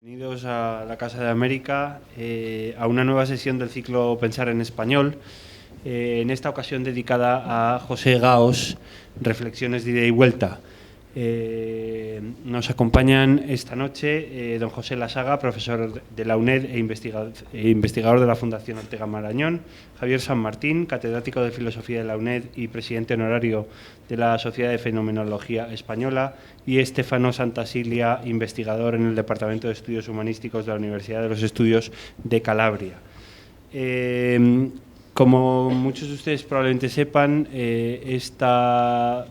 Bienvenidos a la Casa de América, a una nueva sesión del ciclo Pensar en Español, en esta ocasión dedicada a José Gaos, Reflexiones de ida y vuelta. Nos acompañan esta noche don José Lasaga, profesor de la UNED e investigador de la Fundación Ortega Marañón, Javier San Martín, catedrático de Filosofía de la UNED y presidente honorario de la Sociedad de Fenomenología Española, y Estefano Santasiglia, investigador en el Departamento de Estudios Humanísticos de la Universidad de los Estudios de Calabria. Como muchos de ustedes probablemente sepan, la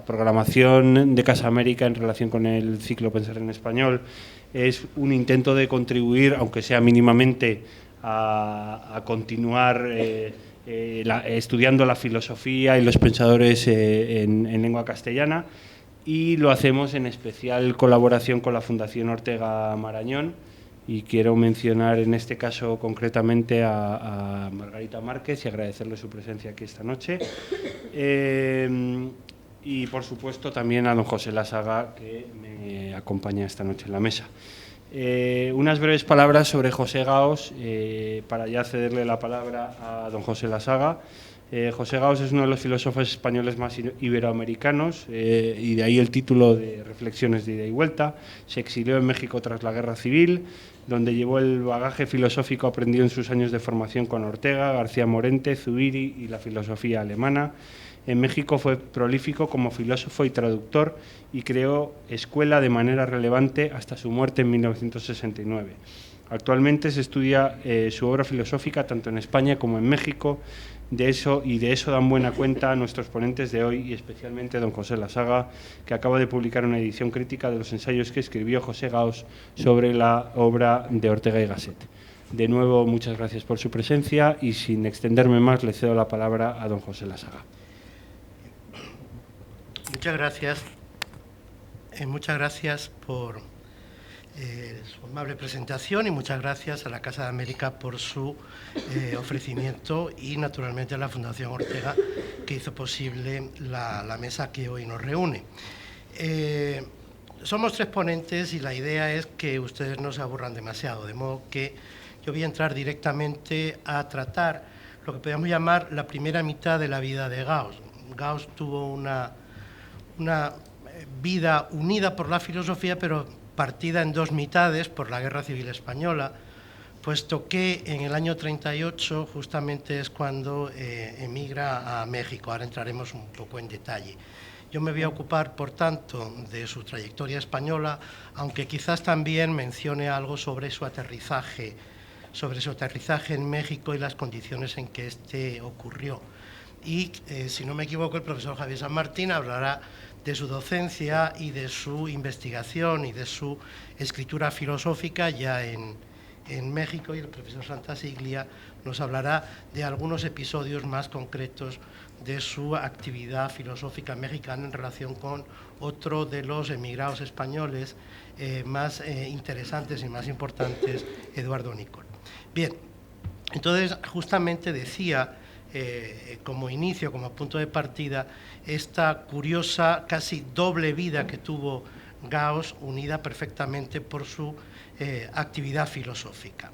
programación de Casa América en relación con el ciclo Pensar en Español es un intento de contribuir, aunque sea mínimamente, a continuar estudiando la filosofía y los pensadores en lengua castellana, y lo hacemos en especial colaboración con la Fundación Ortega Marañón. Y quiero mencionar en este caso concretamente a Margarita Márquez y agradecerle su presencia aquí esta noche. Y por supuesto también a don José Lasaga, que me acompaña esta noche en la mesa. Unas breves palabras sobre José Gaos, para ya cederle la palabra a don José Lasaga. José Gaos es uno de los filósofos españoles más iberoamericanos, y de ahí el título de Reflexiones de ida y vuelta. Se exilió en México tras la Guerra Civil, donde llevó el bagaje filosófico aprendido en sus años de formación con Ortega, García Morente, Zubiri y la filosofía alemana. En México fue prolífico como filósofo y traductor y creó escuela de manera relevante hasta su muerte en 1969. Actualmente se estudia su obra filosófica tanto en España como en México. De eso dan buena cuenta nuestros ponentes de hoy, y especialmente don José Lasaga, que acaba de publicar una edición crítica de los ensayos que escribió José Gaos sobre la obra de Ortega y Gasset. De nuevo, muchas gracias por su presencia, y sin extenderme más, le cedo la palabra a don José Lasaga. Muchas gracias. Muchas gracias por su amable presentación, y muchas gracias a la Casa de América por su ofrecimiento, y naturalmente a la Fundación Ortega, que hizo posible la mesa que hoy nos reúne. Somos tres ponentes y la idea es que ustedes no se aburran demasiado, de modo que yo voy a entrar directamente a tratar lo que podríamos llamar la primera mitad de la vida de Gaos. Gaos tuvo una vida unida por la filosofía, pero partida en dos mitades por la Guerra Civil Española, puesto que en el año 38 justamente es cuando emigra a México. Ahora entraremos un poco en detalle. Yo me voy a ocupar, por tanto, de su trayectoria española, aunque quizás también mencione algo sobre su aterrizaje en México y las condiciones en que éste ocurrió. Y, si no me equivoco, el profesor Javier San Martín hablará de su docencia y de su investigación y de su escritura filosófica ya en México, y el profesor Santasiglia nos hablará de algunos episodios más concretos de su actividad filosófica mexicana en relación con otro de los emigrados españoles más interesantes y más importantes, Eduardo Nicol. Bien, entonces justamente decía, como inicio, como punto de partida, esta curiosa, casi doble vida que tuvo Gaos, unida perfectamente por su actividad filosófica.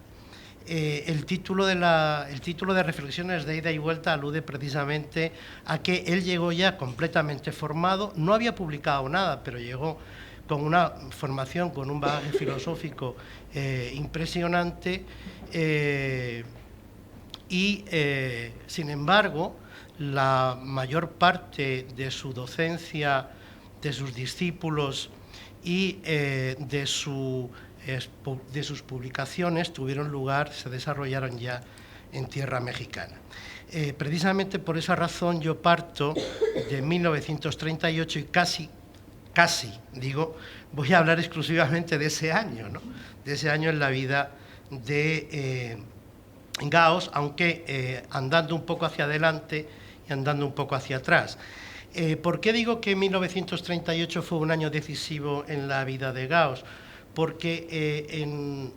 El título de Reflexiones de ida y vuelta alude precisamente a que él llegó ya completamente formado, no había publicado nada, pero llegó con una formación, con un bagaje filosófico impresionante, sin embargo, la mayor parte de su docencia, de sus discípulos y de sus publicaciones tuvieron lugar, se desarrollaron ya en tierra mexicana. Precisamente por esa razón yo parto de 1938 y casi voy a hablar exclusivamente de ese año, ¿no? De ese año en la vida de Gaos, aunque andando un poco hacia adelante y andando un poco hacia atrás. ¿Por qué digo que 1938 fue un año decisivo en la vida de Gaos? Porque en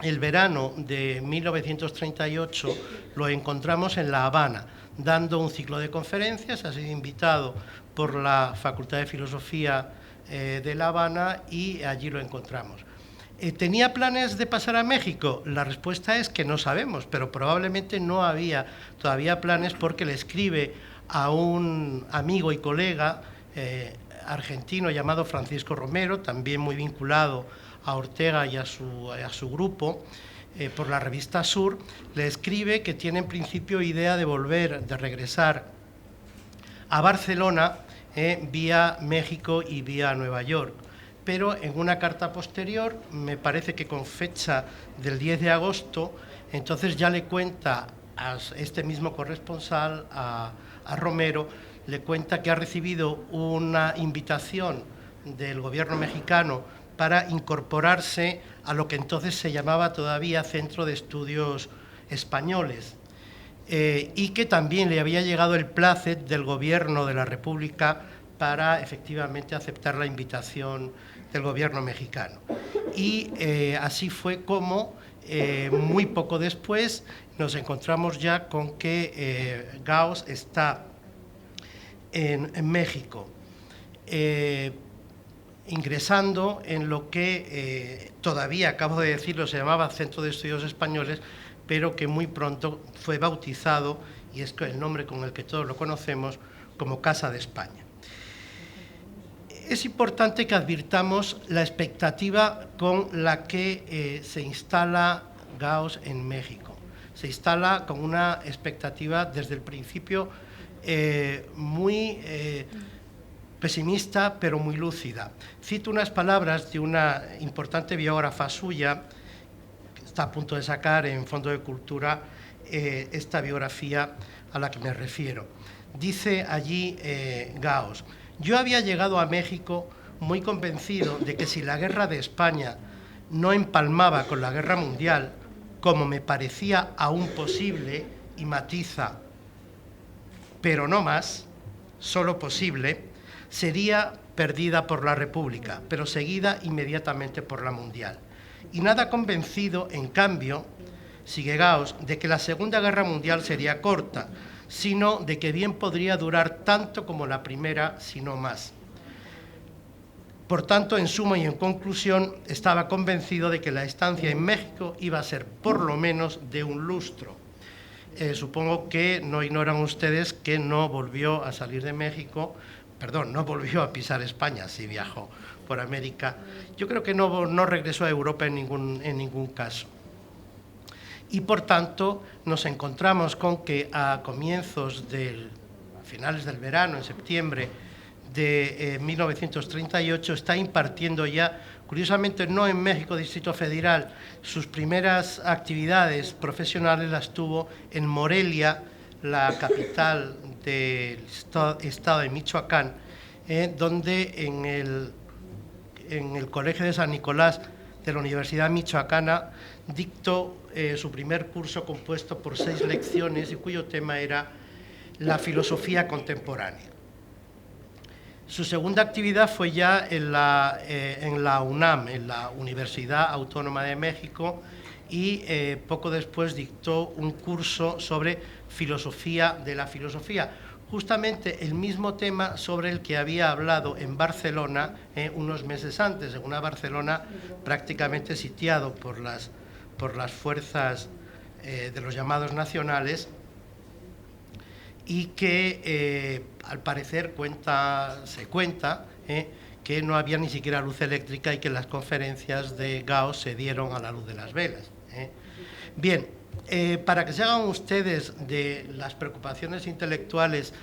el verano de 1938 lo encontramos en La Habana, dando un ciclo de conferencias. Ha sido invitado por la Facultad de Filosofía de La Habana y allí lo encontramos. ¿Tenía planes de pasar a México? La respuesta es que no sabemos, pero probablemente no había todavía planes, porque le escribe a un amigo y colega argentino llamado Francisco Romero, también muy vinculado a Ortega y a su grupo, por la revista Sur. Le escribe que tiene en principio idea de regresar a Barcelona vía México y vía Nueva York. Pero en una carta posterior, me parece que con fecha del 10 de agosto, entonces ya le cuenta a este mismo corresponsal, a Romero, le cuenta que ha recibido una invitación del gobierno mexicano para incorporarse a lo que entonces se llamaba todavía Centro de Estudios Españoles, y que también le había llegado el plácet del gobierno de la República para efectivamente aceptar la invitación del gobierno mexicano. Y así fue como muy poco después nos encontramos ya con que Gauss está en México, ingresando en lo que todavía, acabo de decirlo, se llamaba Centro de Estudios Españoles, pero que muy pronto fue bautizado, y es el nombre con el que todos lo conocemos, como Casa de España. Es importante que advirtamos la expectativa con la que se instala Gauss en México. Se instala con una expectativa desde el principio muy pesimista, pero muy lúcida. Cito unas palabras de una importante biógrafa suya, que está a punto de sacar en Fondo de Cultura esta biografía a la que me refiero. Dice allí Gauss: yo había llegado a México muy convencido de que si la guerra de España no empalmaba con la guerra mundial, como me parecía aún posible, y matiza, pero no más, solo posible, sería perdida por la República, pero seguida inmediatamente por la mundial. Y nada convencido, en cambio, sigue Gauss, de que la Segunda Guerra Mundial sería corta, sino de que bien podría durar tanto como la primera, si no más. Por tanto, en suma y en conclusión, estaba convencido de que la estancia en México iba a ser por lo menos de un lustro. Supongo que no ignoran ustedes que no volvió a salir de México, no volvió a pisar España, sí viajó por América. Yo creo que no regresó a Europa en ningún caso. Y por tanto nos encontramos con que a finales del verano, en septiembre de 1938, está impartiendo ya, curiosamente no en México Distrito Federal, sus primeras actividades profesionales las tuvo en Morelia, la capital del estado de Michoacán, donde en el Colegio de San Nicolás de la Universidad Michoacana dictó su primer curso, compuesto por 6 lecciones y cuyo tema era la filosofía contemporánea. Su segunda actividad fue ya en la UNAM, en la Universidad Autónoma de México, y poco después dictó un curso sobre filosofía de la filosofía, justamente el mismo tema sobre el que había hablado en Barcelona unos meses antes, en una Barcelona prácticamente sitiado por las fuerzas de los llamados nacionales, y que al parecer se cuenta que no había ni siquiera luz eléctrica, y que las conferencias de Gauss se dieron a la luz de las velas. Bien, para que se hagan ustedes de las preocupaciones intelectuales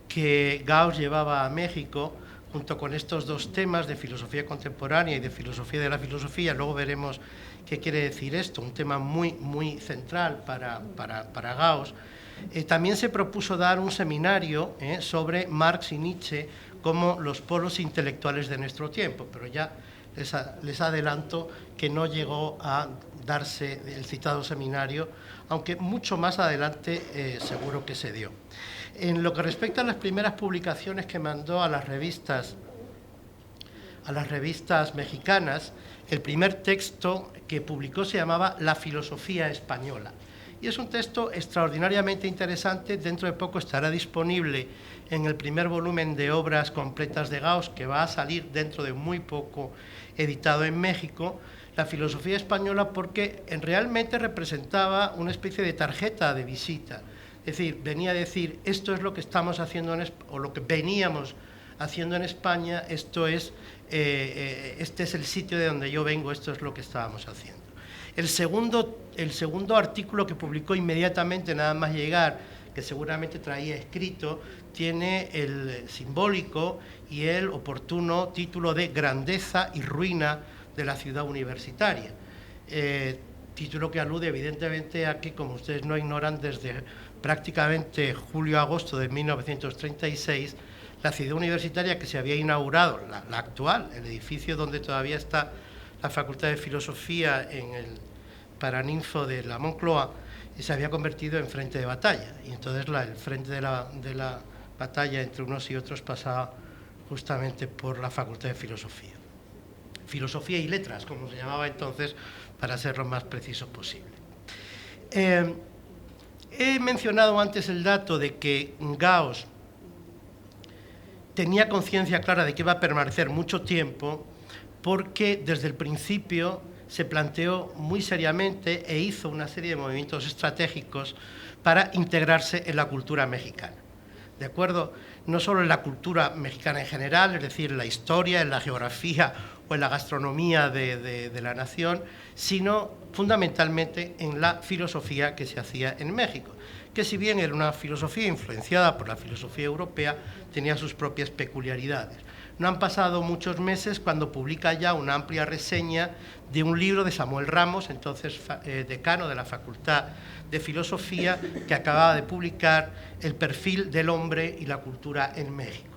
que Gauss llevaba a México, junto con estos dos temas de filosofía contemporánea y de filosofía de la filosofía, luego veremos qué quiere decir esto, un tema muy, muy central para Gauss. También se propuso dar un seminario sobre Marx y Nietzsche como los polos intelectuales de nuestro tiempo, pero ya les adelanto que no llegó a darse el citado seminario, aunque mucho más adelante seguro que se dio. En lo que respecta a las primeras publicaciones que mandó a las revistas mexicanas, el primer texto que publicó se llamaba La filosofía española. Y es un texto extraordinariamente interesante. Dentro de poco estará disponible en el primer volumen de obras completas de Gauss, que va a salir dentro de muy poco, editado en México. la filosofía española porque realmente representaba una especie de tarjeta de visita. Es decir, venía a decir, esto es lo que estamos haciendo, o lo que veníamos haciendo en España, este es el sitio de donde yo vengo, esto es lo que estábamos haciendo. El segundo artículo que publicó inmediatamente, nada más llegar, que seguramente traía escrito, tiene el simbólico y el oportuno título de Grandeza y ruina de la ciudad universitaria. Título que alude evidentemente a que, como ustedes no ignoran, desde prácticamente julio-agosto de 1936, la ciudad universitaria que se había inaugurado, la actual, el edificio donde todavía está la Facultad de Filosofía en el Paraninfo de la Moncloa, se había convertido en frente de batalla. Y entonces el frente de la batalla entre unos y otros pasaba justamente por la Facultad de Filosofía. Filosofía y Letras, como se llamaba entonces, para ser lo más preciso posible. He mencionado antes el dato de que Gauss tenía conciencia clara de que iba a permanecer mucho tiempo, porque desde el principio se planteó muy seriamente e hizo una serie de movimientos estratégicos para integrarse en la cultura mexicana. ¿De acuerdo? No solo en la cultura mexicana en general, es decir, en la historia, en la geografía o en la gastronomía de la nación, sino fundamentalmente en la filosofía que se hacía en México, que si bien era una filosofía influenciada por la filosofía europea, tenía sus propias peculiaridades. No han pasado muchos meses cuando publica ya una amplia reseña de un libro de Samuel Ramos, entonces decano de la Facultad de Filosofía, que acababa de publicar El perfil del hombre y la cultura en México.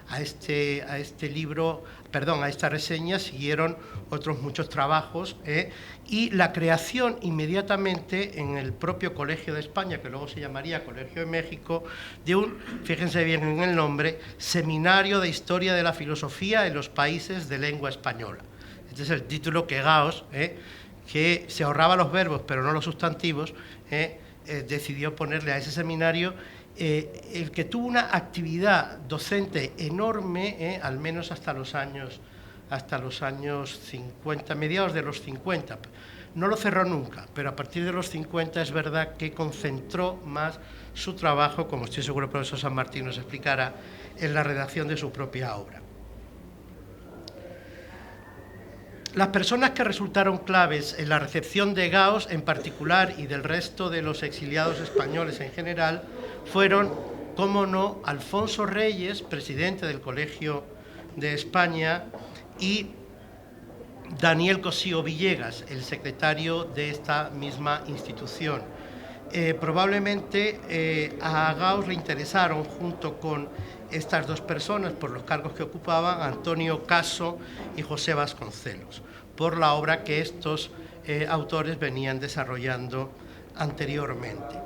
A esta reseña siguieron otros muchos trabajos y la creación inmediatamente en el propio Colegio de España, que luego se llamaría Colegio de México, de un, fíjense bien en el nombre, Seminario de Historia de la Filosofía en los Países de Lengua Española. Este es el título que Gauss, que se ahorraba los verbos pero no los sustantivos, decidió ponerle a ese seminario, el que tuvo una actividad docente enorme, al menos hasta los años 50, mediados de los 50. No lo cerró nunca, pero a partir de los 50 es verdad que concentró más su trabajo, como estoy seguro el profesor San Martín nos explicará, en la redacción de su propia obra. Las personas que resultaron claves en la recepción de Gauss en particular y del resto de los exiliados españoles en general fueron, cómo no, Alfonso Reyes, presidente del Colegio de España, y Daniel Cosío Villegas, el secretario de esta misma institución. Probablemente a Gauss le interesaron, junto con estas dos personas, por los cargos que ocupaban, Antonio Caso y José Vasconcelos, por la obra que estos autores venían desarrollando anteriormente.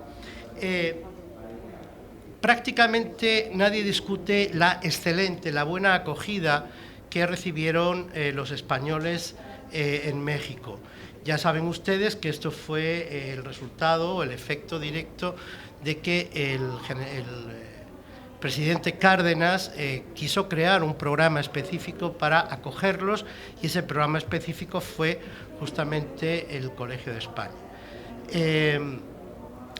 Prácticamente nadie discute la excelente, la buena acogida que recibieron los españoles en México. Ya saben ustedes que esto fue el resultado, el efecto directo de que el presidente Cárdenas quiso crear un programa específico para acogerlos, y ese programa específico fue justamente el Colegio de España.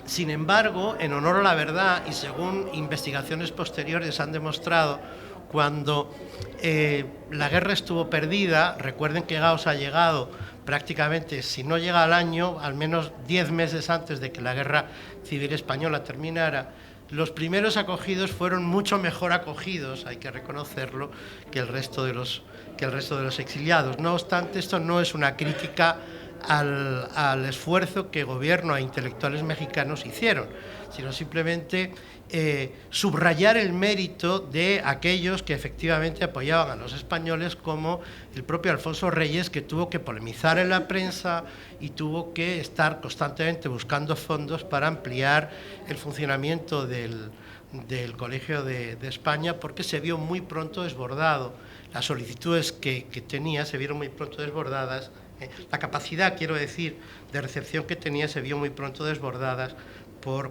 Sin embargo, en honor a la verdad, y según investigaciones posteriores han demostrado, cuando la guerra estuvo perdida, recuerden que Gauss ha llegado prácticamente, si no llega al año, al menos 10 meses antes de que la Guerra Civil Española terminara, los primeros acogidos fueron mucho mejor acogidos, hay que reconocerlo, que el resto de los exiliados. No obstante, esto no es una crítica al esfuerzo que gobierno e intelectuales mexicanos hicieron, sino simplemente subrayar el mérito de aquellos que efectivamente apoyaban a los españoles, como el propio Alfonso Reyes, que tuvo que polemizar en la prensa y tuvo que estar constantemente buscando fondos para ampliar el funcionamiento del Colegio de España, porque se vio muy pronto desbordado. Las solicitudes que tenía se vieron muy pronto desbordadas. La capacidad, quiero decir, de recepción que tenía se vio muy pronto desbordadas por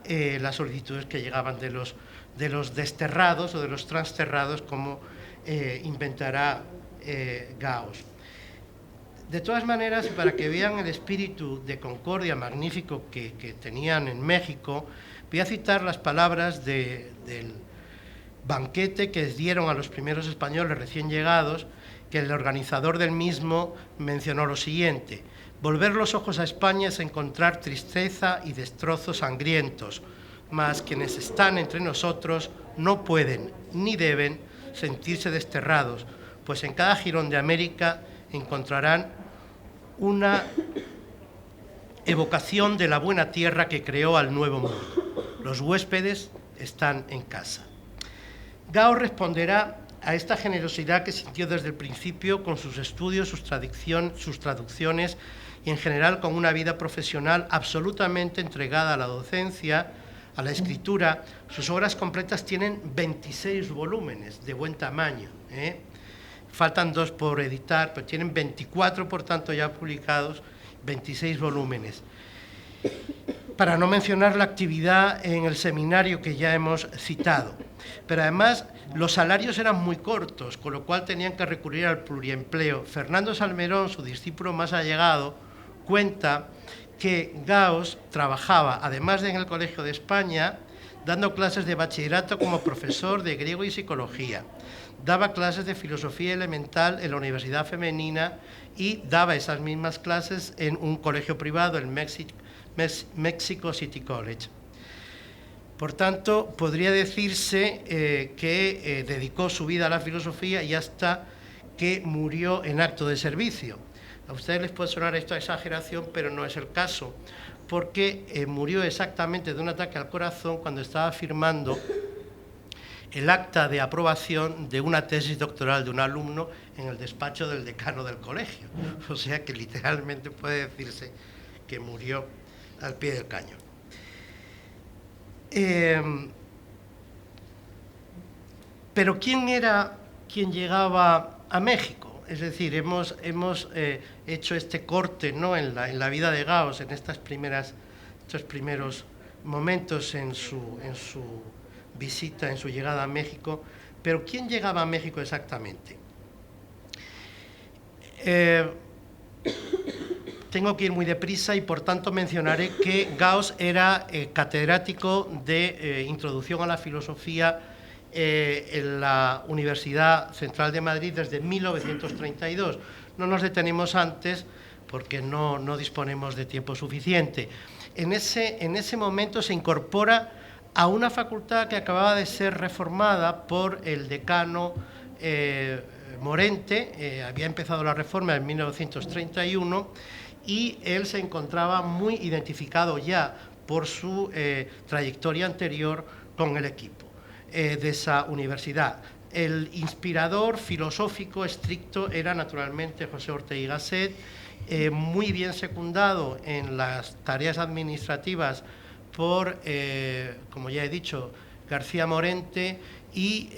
las solicitudes que llegaban de los desterrados o de los transterrados, como inventará Gauss. De todas maneras, para que vean el espíritu de concordia magnífico que tenían en México, voy a citar las palabras del banquete que dieron a los primeros españoles recién llegados, que el organizador del mismo mencionó lo siguiente: volver los ojos a España es encontrar tristeza y destrozos sangrientos, mas quienes están entre nosotros no pueden ni deben sentirse desterrados, pues en cada jirón de América encontrarán una evocación de la buena tierra que creó al Nuevo Mundo. Los huéspedes están en casa. Gao responderá a esta generosidad que sintió desde el principio con sus estudios, sus traducciones y en general con una vida profesional absolutamente entregada a la docencia, a la escritura. Sus obras completas tienen 26 volúmenes de buen tamaño, faltan 2 por editar, pero tienen 24, por tanto, ya publicados, 26 volúmenes. Para no mencionar la actividad en el seminario que ya hemos citado. Pero además los salarios eran muy cortos, con lo cual tenían que recurrir al pluriempleo. Fernando Salmerón, su discípulo más allegado, cuenta que Gauss trabajaba, además de en el Colegio de España, dando clases de bachillerato como profesor de griego y psicología. Daba clases de filosofía elemental en la Universidad Femenina y daba esas mismas clases en un colegio privado, el Mexico City College. Por tanto, podría decirse que dedicó su vida a la filosofía y hasta que murió en acto de servicio. A ustedes les puede sonar esto a exageración, pero no es el caso, porque murió exactamente de un ataque al corazón cuando estaba firmando el acta de aprobación de una tesis doctoral de un alumno en el despacho del decano del colegio. O sea que literalmente puede decirse que murió al pie del cañón. Pero ¿quién era quien llegaba a México? Es decir, hemos hecho este corte, ¿no?, en la vida de Gauss, en estos primeros momentos en su visita, en su llegada a México. Pero ¿quién llegaba a México exactamente? Tengo que ir muy deprisa y por tanto mencionaré que Gauss era catedrático de Introducción a la Filosofía en la Universidad Central de Madrid desde 1932. No nos detenemos antes porque no disponemos de tiempo suficiente. En ese momento se incorpora a una facultad que acababa de ser reformada por el decano Morente. Había empezado la reforma en 1931 y él se encontraba muy identificado ya por su trayectoria anterior con el equipo de esa universidad. El inspirador filosófico estricto era naturalmente José Ortega y Gasset, muy bien secundado en las tareas administrativas por, como ya he dicho, García Morente, y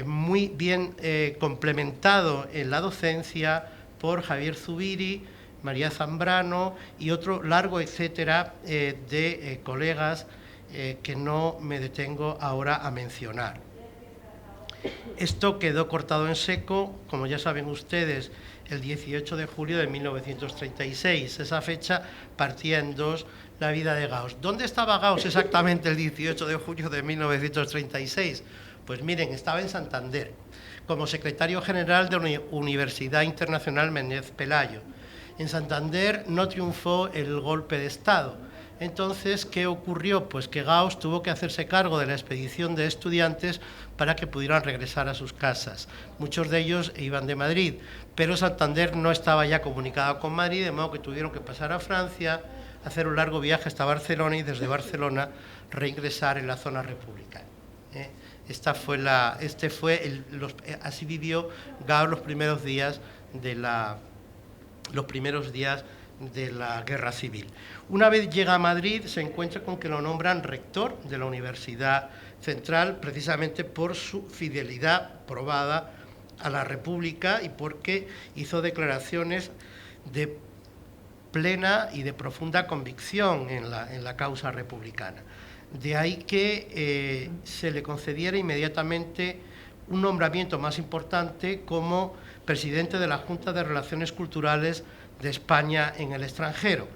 muy bien complementado en la docencia por Javier Zubiri, María Zambrano y otro largo etcétera de colegas que no me detengo ahora a mencionar. Esto quedó cortado en seco, como ya saben ustedes, el 18 de julio de 1936. Esa fecha partía en dos la vida de Gauss. ¿Dónde estaba Gauss exactamente el 18 de julio de 1936? Pues miren, estaba en Santander, como secretario general de la Universidad Internacional Menéndez Pelayo. En Santander no triunfó el golpe de Estado. Entonces, ¿qué ocurrió? Pues que Gauss tuvo que hacerse cargo de la expedición de estudiantes para que pudieran regresar a sus casas. Muchos de ellos iban de Madrid, pero Santander no estaba ya comunicado con Madrid, de modo que tuvieron que pasar a Francia, hacer un largo viaje hasta Barcelona y desde Barcelona reingresar en la zona republicana. Así vivió Gauss los primeros días de la Guerra Civil. Una vez llega a Madrid, se encuentra con que lo nombran rector de la Universidad Central, precisamente por su fidelidad probada a la República y porque hizo declaraciones de plena y de profunda convicción en la causa republicana. De ahí que se le concediera inmediatamente un nombramiento más importante como presidente de la Junta de Relaciones Culturales de España en el extranjero.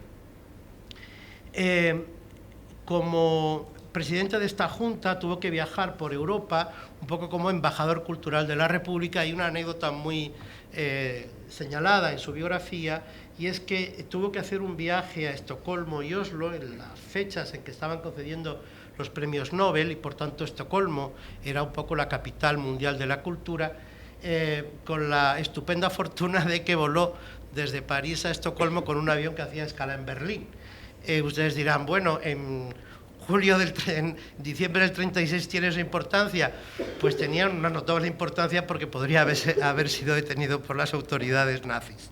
Como presidente de esta junta tuvo que viajar por Europa un poco como embajador cultural de la República. Hay una anécdota muy señalada en su biografía, y es que tuvo que hacer un viaje a Estocolmo y Oslo en las fechas en que estaban concediendo los premios Nobel, y por tanto Estocolmo era un poco la capital mundial de la cultura, con la estupenda fortuna de que voló desde París a Estocolmo con un avión que hacía escala en Berlín. Ustedes dirán, bueno, en diciembre del 36 tiene esa importancia. Pues tenía una notable importancia, porque podría haber sido detenido por las autoridades nazis.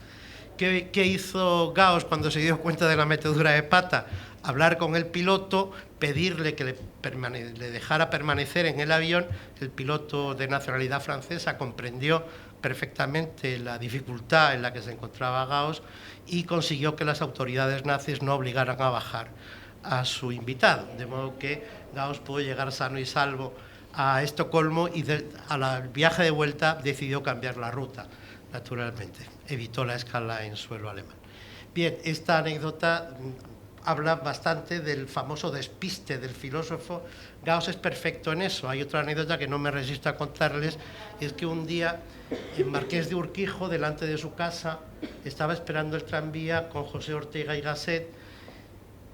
¿Qué hizo Gauss cuando se dio cuenta de la metedura de pata? Hablar con el piloto, pedirle que le dejara permanecer en el avión. El piloto, de nacionalidad francesa, comprendió perfectamente la dificultad en la que se encontraba Gauss y consiguió que las autoridades nazis no obligaran a bajar a su invitado, de modo que Gauss pudo llegar sano y salvo a Estocolmo, y al viaje de vuelta decidió cambiar la ruta, naturalmente, evitó la escala en suelo alemán. Bien, esta anécdota habla bastante del famoso despiste del filósofo. Gauss es perfecto en eso. Hay otra anécdota que no me resisto a contarles, y es que un día en Marqués de Urquijo, delante de su casa, estaba esperando el tranvía con José Ortega y Gasset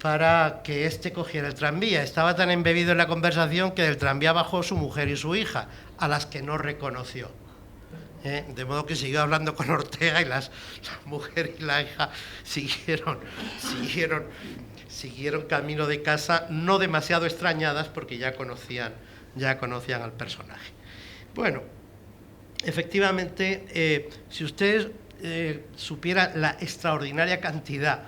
para que éste cogiera el tranvía. Estaba tan embebido en la conversación que del tranvía bajó su mujer y su hija, a las que no reconoció. De modo que siguió hablando con Ortega, y la mujer y la hija siguieron camino de casa, no demasiado extrañadas, porque ya conocían al personaje. Bueno, efectivamente, si ustedes supieran la extraordinaria cantidad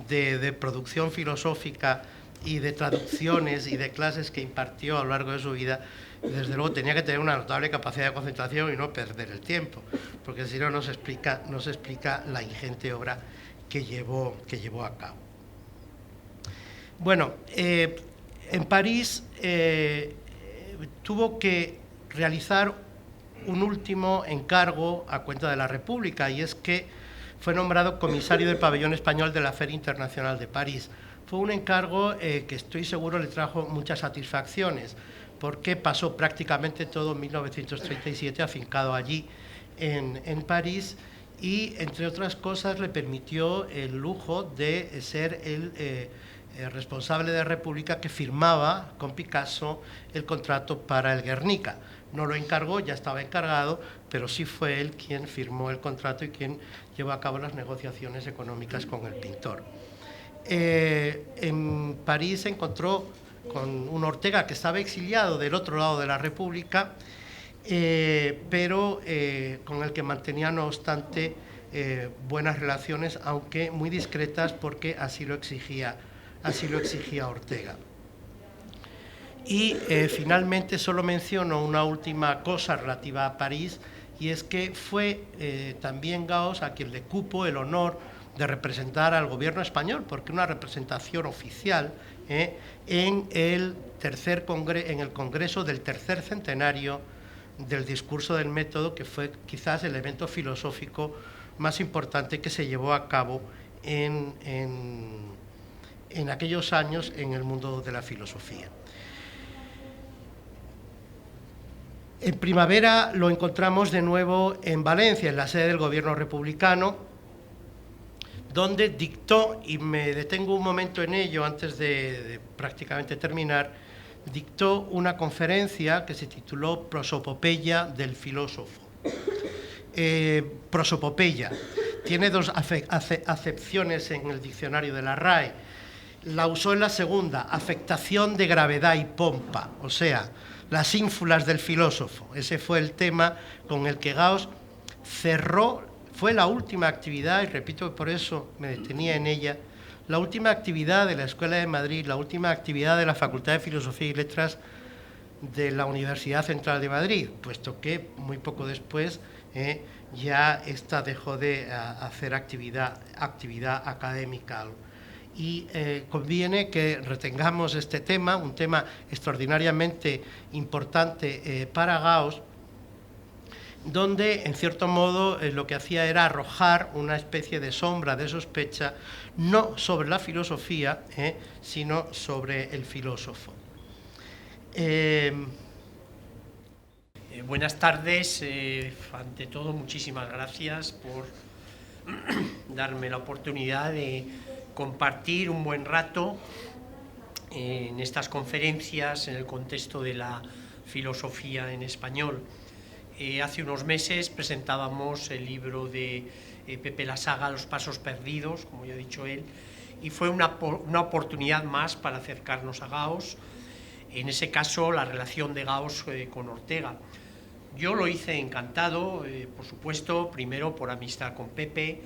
de producción filosófica y de traducciones y de clases que impartió a lo largo de su vida, desde luego tenía que tener una notable capacidad de concentración y no perder el tiempo, porque si no, no se explica la ingente obra que llevó a cabo. Bueno, en París tuvo que realizar un último encargo a cuenta de la República, y es que fue nombrado comisario del pabellón español de la Feria Internacional de París. Fue un encargo que estoy seguro le trajo muchas satisfacciones, porque pasó prácticamente todo 1937 afincado allí en París, y entre otras cosas le permitió el lujo de ser el responsable de la República que firmaba con Picasso el contrato para el Guernica. No lo encargó, ya estaba encargado, pero sí fue él quien firmó el contrato y quien llevó a cabo las negociaciones económicas con el pintor. En París se encontró con un Ortega que estaba exiliado del otro lado de la República, pero con el que mantenía, no obstante, buenas relaciones, aunque muy discretas, porque así lo exigía Ortega. Y finalmente solo menciono una última cosa relativa a París, y es que fue también Gauss a quien le cupo el honor de representar al gobierno español, porque una representación oficial en el Congreso del tercer centenario del discurso del método, que fue quizás el evento filosófico más importante que se llevó a cabo en aquellos años en el mundo de la filosofía. En primavera lo encontramos de nuevo en Valencia, en la sede del gobierno republicano, donde dictó, y me detengo un momento en ello antes de prácticamente terminar, dictó una conferencia que se tituló Prosopopeya del filósofo. Prosopopeya tiene dos acepciones en el diccionario de la RAE. La usó en la segunda, afectación de gravedad y pompa, o sea, las ínfulas del filósofo. Ese fue el tema con el que Gauss cerró, fue la última actividad, y repito que por eso me detenía en ella, la última actividad de la Escuela de Madrid, la última actividad de la Facultad de Filosofía y Letras de la Universidad Central de Madrid, puesto que muy poco después ya esta dejó de hacer actividad académica. Y conviene que retengamos este tema, un tema extraordinariamente importante para Gauss, donde en cierto modo lo que hacía era arrojar una especie de sombra de sospecha, no sobre la filosofía, sino sobre el filósofo. Buenas tardes, ante todo muchísimas gracias por darme la oportunidad de compartir un buen rato en estas conferencias en el contexto de la filosofía en español. Hace unos meses presentábamos el libro de Pepe Lasaga, Los pasos perdidos, como ya ha dicho él, y fue una oportunidad más para acercarnos a Gauss, en ese caso la relación de Gauss con Ortega. Yo lo hice encantado, por supuesto, primero por amistad con Pepe,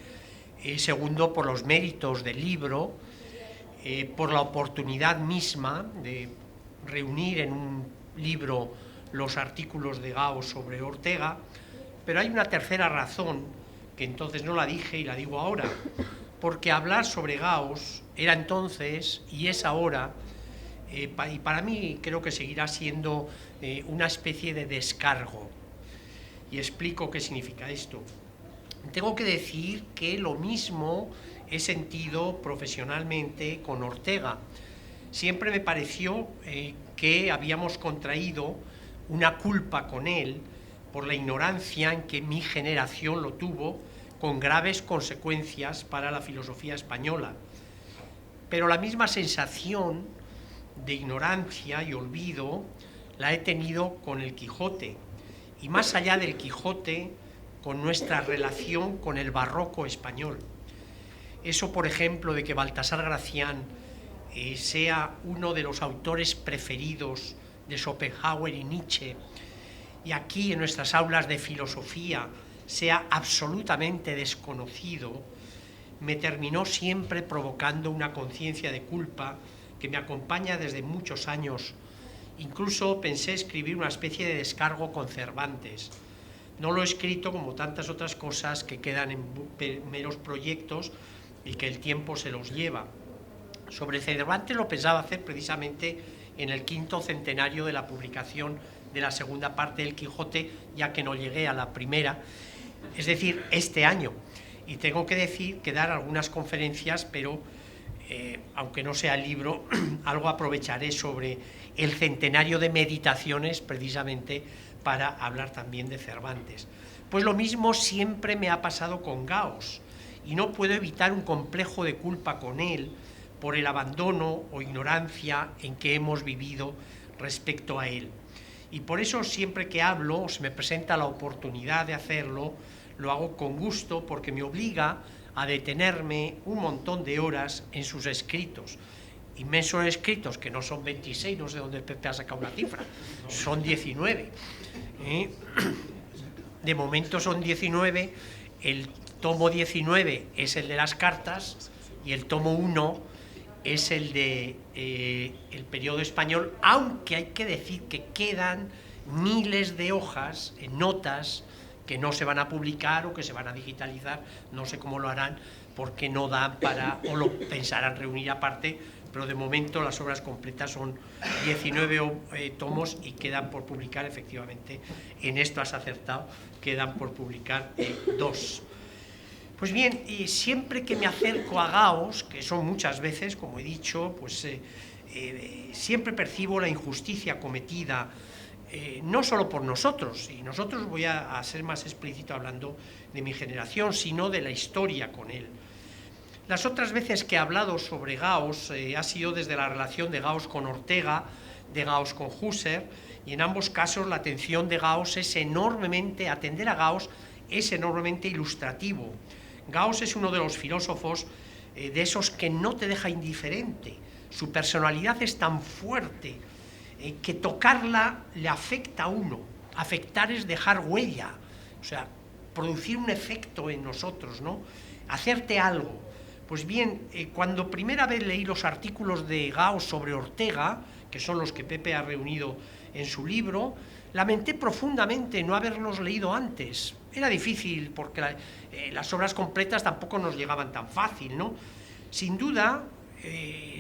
segundo por los méritos del libro, por la oportunidad misma de reunir en un libro los artículos de Gauss sobre Ortega, pero hay una tercera razón, que entonces no la dije y la digo ahora, porque hablar sobre Gauss era entonces y es ahora, y para mí creo que seguirá siendo una especie de descargo. Y explico qué significa esto. Tengo que decir que lo mismo he sentido profesionalmente con Ortega. Siempre me pareció que habíamos contraído una culpa con él por la ignorancia en que mi generación lo tuvo, con graves consecuencias para la filosofía española. Pero la misma sensación de ignorancia y olvido la he tenido con el Quijote, y más allá del Quijote, con nuestra relación con el barroco español. Eso, por ejemplo, de que Baltasar Gracián sea uno de los autores preferidos de Schopenhauer y Nietzsche, y aquí en nuestras aulas de filosofía sea absolutamente desconocido, me terminó siempre provocando una conciencia de culpa que me acompaña desde muchos años. Incluso pensé escribir una especie de descargo con Cervantes. No lo he escrito, como tantas otras cosas que quedan en meros proyectos y que el tiempo se los lleva. Sobre Cervantes lo pensaba hacer precisamente en el 5º centenario de la publicación de la segunda parte del Quijote, ya que no llegué a la primera, es decir, este año. Y tengo que decir que dar algunas conferencias, pero aunque no sea el libro, algo aprovecharé sobre el centenario de meditaciones, precisamente para hablar también de Cervantes. Pues lo mismo siempre me ha pasado con Gauss, y no puedo evitar un complejo de culpa con él por el abandono o ignorancia en que hemos vivido respecto a él. Y por eso siempre que hablo, o se me presenta la oportunidad de hacerlo, lo hago con gusto, porque me obliga a detenerme un montón de horas en sus escritos. Inmensos escritos, que no son 26, no sé dónde Pepe ha sacado una cifra, son 19. De momento son 19, el tomo 19 es el de las cartas y el tomo 1 es el de el periodo español, aunque hay que decir que quedan miles de hojas, notas, que no se van a publicar o que se van a digitalizar, no sé cómo lo harán, porque no dan para, o lo pensarán reunir aparte, pero de momento las obras completas son 19 tomos y quedan por publicar, efectivamente, en esto has acertado, quedan por publicar 2. Pues bien, y siempre que me acerco a Gauss, que son muchas veces, como he dicho, pues siempre percibo la injusticia cometida, no solo por nosotros, y nosotros voy a ser más explícito hablando de mi generación, sino de la historia con él. Las otras veces que he hablado sobre Gauss ha sido desde la relación de Gauss con Ortega, de Gauss con Husserl, y en ambos casos la atención de Gauss es enormemente, atender a Gauss es enormemente ilustrativo. Gauss es uno de los filósofos de esos que no te deja indiferente, su personalidad es tan fuerte, que tocarla le afecta a uno. Afectar es dejar huella, o sea, producir un efecto en nosotros, ¿no? Hacerte algo. Pues bien, cuando primera vez leí los artículos de Gauss sobre Ortega, que son los que Pepe ha reunido en su libro, lamenté profundamente no haberlos leído antes. Era difícil porque las obras completas tampoco nos llegaban tan fácil, ¿no? Sin duda,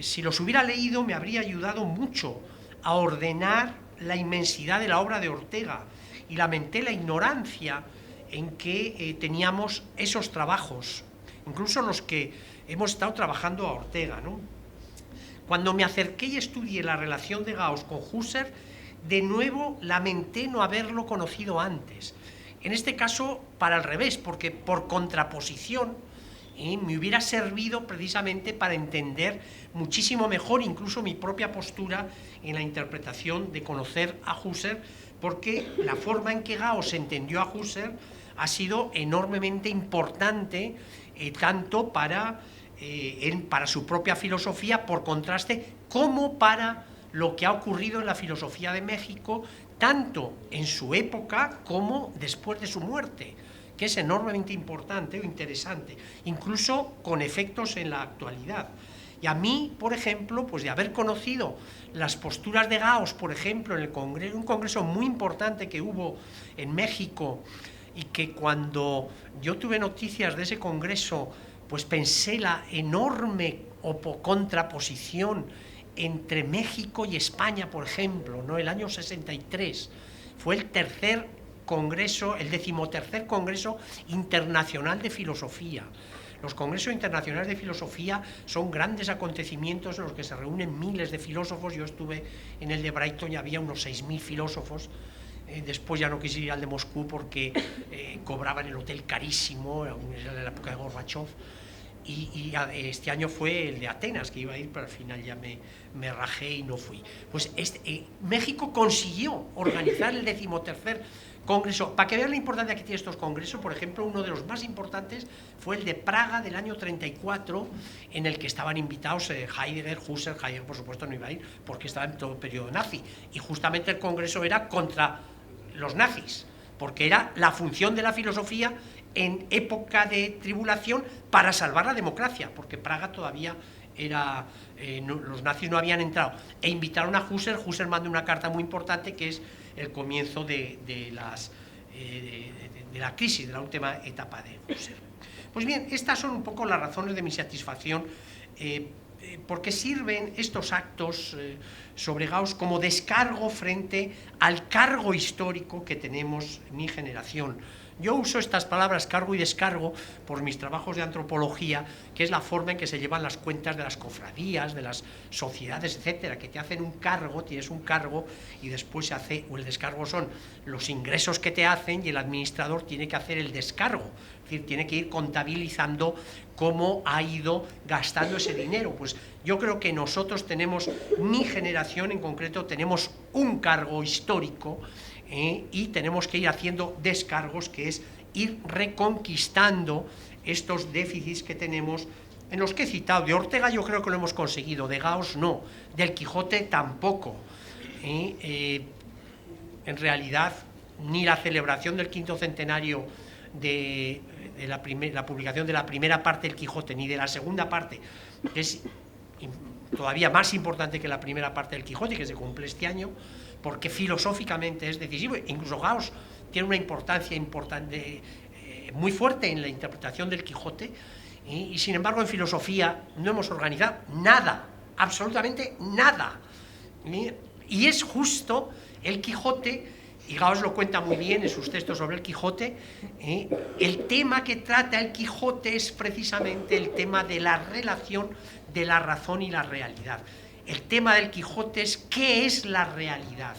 si los hubiera leído me habría ayudado mucho a ordenar la inmensidad de la obra de Ortega y lamenté la ignorancia en que teníamos esos trabajos, incluso los que hemos estado trabajando a Ortega, ¿no? Cuando me acerqué y estudié la relación de Gauss con Husserl, de nuevo lamenté no haberlo conocido antes. En este caso, para el revés, porque por contraposición me hubiera servido precisamente para entender muchísimo mejor incluso mi propia postura en la interpretación de conocer a Husserl, porque la forma en que Gauss entendió a Husserl ha sido enormemente importante, tanto para su propia filosofía, por contraste, como para lo que ha ocurrido en la filosofía de México, tanto en su época como después de su muerte, que es enormemente importante o interesante, incluso con efectos en la actualidad. Y a mí, por ejemplo, pues de haber conocido las posturas de Gauss, por ejemplo, en el congreso, un congreso muy importante que hubo en México, y que cuando yo tuve noticias de ese congreso, pues pensé la enorme contraposición entre México y España, por ejemplo, ¿no? El año 63 fue el tercer congreso, el 13º Congreso Internacional de Filosofía. Los congresos internacionales de filosofía son grandes acontecimientos en los que se reúnen miles de filósofos. Yo estuve en el de Brighton y había unos 6.000 filósofos. Después ya no quise ir al de Moscú porque cobraban el hotel carísimo, en la época de Gorbachev. Y este año fue el de Atenas, que iba a ir, pero al final ya me rajé y no fui. Pues México consiguió organizar el 13º Congreso. Para que vean la importancia que tienen estos congresos, por ejemplo, uno de los más importantes fue el de Praga del año 34, en el que estaban invitados Heidegger, Husserl. Heidegger, por supuesto, no iba a ir porque estaba en todo el periodo nazi. Y justamente el congreso era contra los nazis, porque era la función de la filosofía en época de tribulación para salvar la democracia, porque Praga todavía era, los nazis no habían entrado, e invitaron a Husserl. Husserl mandó una carta muy importante que es el comienzo de la crisis, de la última etapa de Husserl. Pues bien, estas son un poco las razones de mi satisfacción, porque sirven estos actos sobre Gauss como descargo frente al cargo histórico que tenemos mi generación. Yo uso estas palabras cargo y descargo por mis trabajos de antropología, que es la forma en que se llevan las cuentas de las cofradías, de las sociedades, etcétera, que te hacen un cargo, tienes un cargo y después se hace, o el descargo son los ingresos que te hacen y el administrador tiene que hacer el descargo, es decir, tiene que ir contabilizando cómo ha ido gastando ese dinero. Pues yo creo que nosotros tenemos, mi generación en concreto, tenemos un cargo histórico, y tenemos que ir haciendo descargos, que es ir reconquistando estos déficits que tenemos, en los que he citado. De Ortega yo creo que lo hemos conseguido, de Gauss no, del Quijote tampoco. En realidad, ni la celebración del 5º centenario de la publicación de la primera parte del Quijote, ni de la segunda parte, que es todavía más importante que la primera parte del Quijote, que se cumple este año, porque filosóficamente es decisivo. Incluso Gauss tiene una importancia muy fuerte en la interpretación del Quijote, y sin embargo en filosofía no hemos organizado nada, absolutamente nada. Y es justo el Quijote, y Gauss lo cuenta muy bien en sus textos sobre el Quijote, el tema que trata el Quijote es precisamente el tema de la relación de la razón y la realidad. El tema del Quijote es ¿qué es la realidad?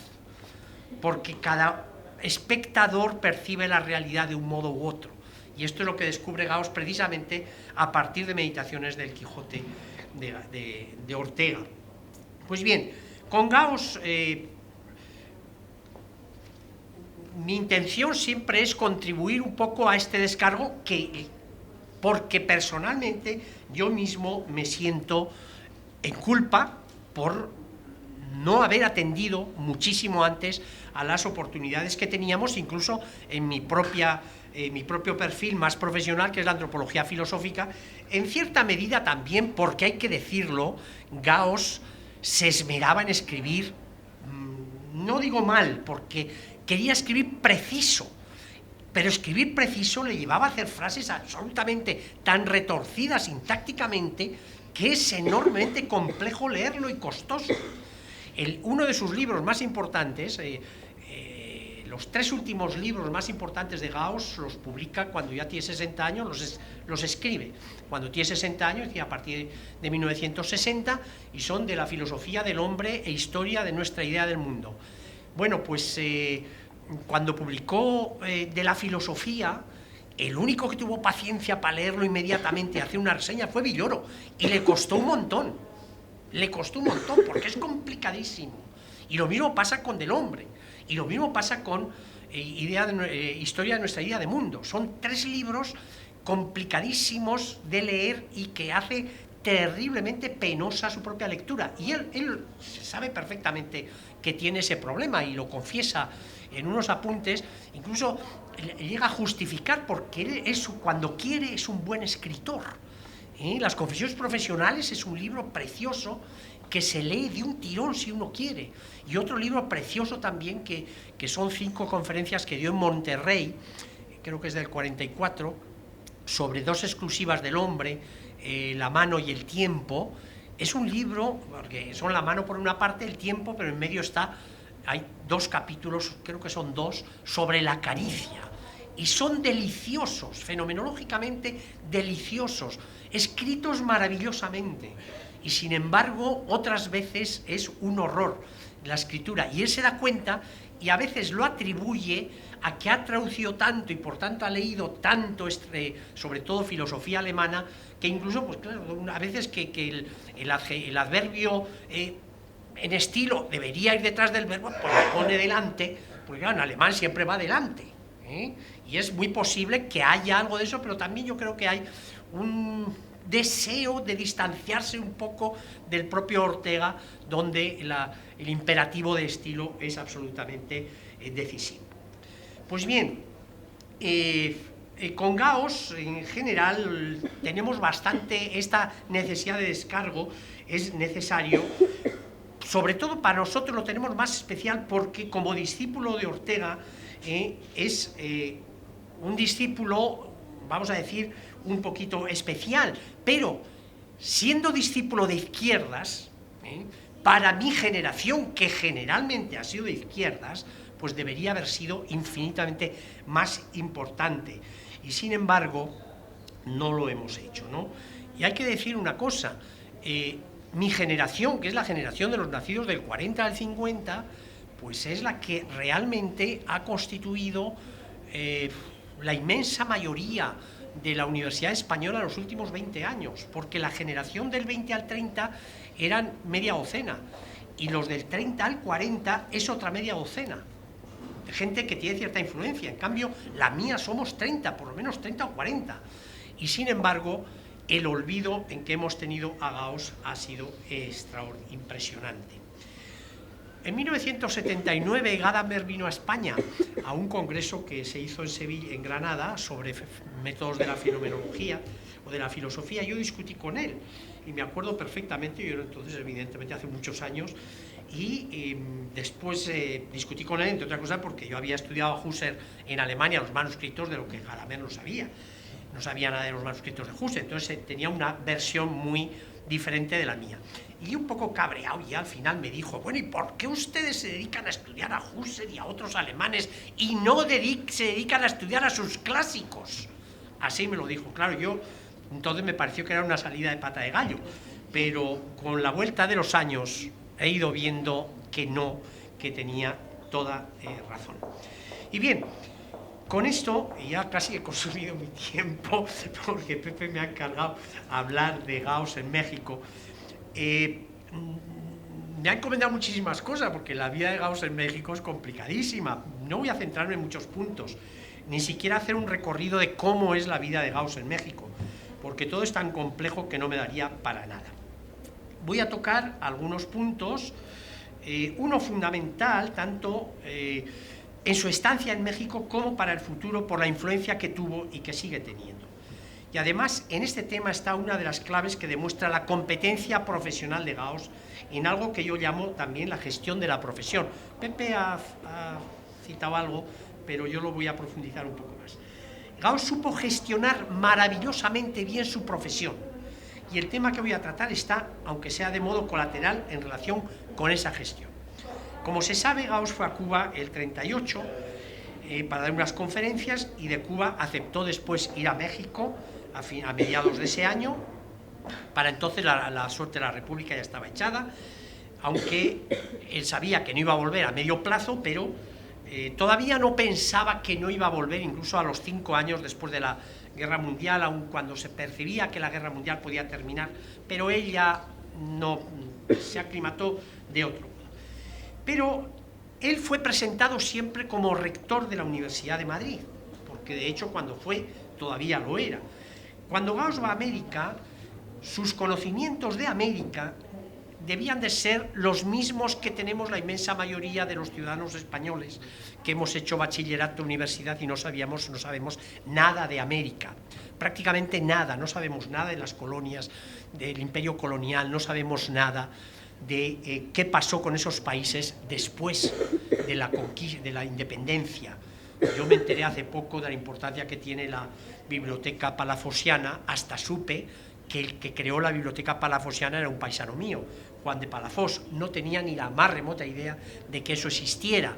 Porque cada espectador percibe la realidad de un modo u otro. Y esto es lo que descubre Gauss precisamente a partir de meditaciones del Quijote de Ortega. Pues bien, con Gauss mi intención siempre es contribuir un poco a este descargo, porque personalmente yo mismo me siento en culpa por no haber atendido muchísimo antes a las oportunidades que teníamos, incluso en mi propio perfil más profesional, que es la antropología filosófica. En cierta medida también, porque hay que decirlo, Gauss se esmeraba en escribir, no digo mal, porque quería escribir preciso, pero escribir preciso le llevaba a hacer frases absolutamente tan retorcidas sintácticamente que es enormemente complejo leerlo y costoso. Uno de sus libros más importantes, Los 3 últimos libros más importantes de Gauss los publica cuando ya tiene 60 años, los escribe cuando tiene 60 años, y a partir de 1960, y son de la filosofía del hombre e historia de nuestra idea del mundo. Bueno, pues cuando publicó de la filosofía, el único que tuvo paciencia para leerlo inmediatamente y hacer una reseña fue Villoro, y le costó un montón, porque es complicadísimo. Y lo mismo pasa con Del hombre, y lo mismo pasa con Historia de nuestra idea de mundo. Son 3 libros complicadísimos de leer y que hace terriblemente penosa su propia lectura. Y él sabe perfectamente que tiene ese problema y lo confiesa en unos apuntes, incluso llega a justificar porque él cuando quiere es un buen escritor. Las confesiones profesionales es un libro precioso que se lee de un tirón si uno quiere, y otro libro precioso también que son 5 conferencias que dio en Monterrey, creo que es del 44, sobre 2 exclusivas del hombre, la mano y el tiempo. Es un libro, porque son la mano por una parte, el tiempo, pero en medio hay 2 capítulos, creo que son 2, sobre la caricia, y son deliciosos, fenomenológicamente deliciosos, escritos maravillosamente, y sin embargo otras veces es un horror la escritura, y él se da cuenta y a veces lo atribuye a que ha traducido tanto y por tanto ha leído tanto, sobre todo filosofía alemana, que incluso, pues claro, a veces que el adverbio en estilo debería ir detrás del verbo, pues lo pone delante, porque claro, en alemán siempre va delante, y es muy posible que haya algo de eso, pero también yo creo que hay un deseo de distanciarse un poco del propio Ortega, donde el imperativo de estilo es absolutamente decisivo. Pues bien, con Gauss en general tenemos bastante esta necesidad de descargo, es necesario, sobre todo para nosotros lo tenemos más especial porque como discípulo de Ortega es un discípulo, vamos a decir, un poquito especial, pero siendo discípulo de izquierdas, para mi generación, que generalmente ha sido de izquierdas, pues debería haber sido infinitamente más importante, y sin embargo no lo hemos hecho, ¿no? Y hay que decir una cosa, mi generación, que es la generación de los nacidos del 40 al 50, pues es la que realmente ha constituido la inmensa mayoría de la Universidad Española en los últimos 20 años, porque la generación del 20 al 30 eran media docena, y los del 30 al 40 es otra media docena, de gente que tiene cierta influencia. En cambio, la mía somos 30, por lo menos 30 o 40, y sin embargo, el olvido en que hemos tenido a Gauss ha sido impresionante. En 1979 Gadamer vino a España a un congreso que se hizo en Sevilla, en Granada, sobre métodos de la fenomenología o de la filosofía. Yo discutí con él y me acuerdo perfectamente, yo entonces evidentemente hace muchos años, y después discutí con él, entre otras cosas, porque yo había estudiado a Husserl en Alemania los manuscritos, de lo que Gadamer no sabía nada de los manuscritos de Husserl, entonces tenía una versión muy diferente de la mía. Y un poco cabreado, y al final me dijo, bueno, ¿y por qué ustedes se dedican a estudiar a Husserl y a otros alemanes y no se dedican a estudiar a sus clásicos? Así me lo dijo. Claro, yo entonces me pareció que era una salida de pata de gallo, pero con la vuelta de los años he ido viendo que no, que tenía toda razón. Y bien, con esto ya casi he consumido mi tiempo, porque Pepe me ha encargado hablar de Gauss en México. Me ha encomendado muchísimas cosas, porque la vida de Gauss en México es complicadísima. No voy a centrarme en muchos puntos, ni siquiera hacer un recorrido de cómo es la vida de Gauss en México, porque todo es tan complejo que no me daría para nada. Voy a tocar algunos puntos, uno fundamental, tanto en su estancia en México como para el futuro, por la influencia que tuvo y que sigue teniendo. Y además, en este tema está una de las claves que demuestra la competencia profesional de Gauss en algo que yo llamo también la gestión de la profesión. Pepe ha citado algo, pero yo lo voy a profundizar un poco más. Gauss supo gestionar maravillosamente bien su profesión, y el tema que voy a tratar está, aunque sea de modo colateral, en relación con esa gestión. Como se sabe, Gauss fue a Cuba el 38 para dar unas conferencias, y de Cuba aceptó después ir a México a mediados de ese año. Para entonces la suerte de la República ya estaba echada, aunque él sabía que no iba a volver a medio plazo, pero todavía no pensaba que no iba a volver incluso a los 5 años después de la Guerra Mundial, aun cuando se percibía que la Guerra Mundial podía terminar, pero él ya no se aclimató de otro modo. Pero él fue presentado siempre como rector de la Universidad de Madrid, porque de hecho cuando fue todavía lo era. Cuando Gauss va a América, sus conocimientos de América debían de ser los mismos que tenemos la inmensa mayoría de los ciudadanos españoles que hemos hecho bachillerato, universidad y no sabemos nada de América, prácticamente nada, no sabemos nada de las colonias, del imperio colonial, no sabemos nada de qué pasó con esos países después de la conquista, de la independencia. Yo me enteré hace poco de la importancia que tiene la biblioteca palafosiana, hasta supe que el que creó la biblioteca palafosiana era un paisano mío, Juan de Palafos. No tenía ni la más remota idea de que eso existiera.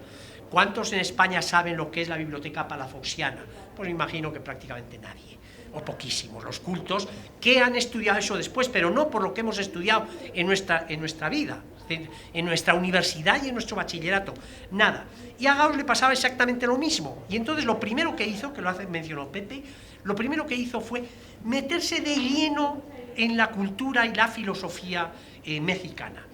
¿Cuántos en España saben lo que es la biblioteca palafosiana? Pues me imagino que prácticamente nadie, o poquísimos, los cultos que han estudiado eso después, pero no por lo que hemos estudiado en nuestra vida, en nuestra universidad y en nuestro bachillerato, nada. Y a Gauss le pasaba exactamente lo mismo, y entonces lo primero que hizo, que mencionó Pepe, lo primero que hizo fue meterse de lleno en la cultura y la filosofía mexicana.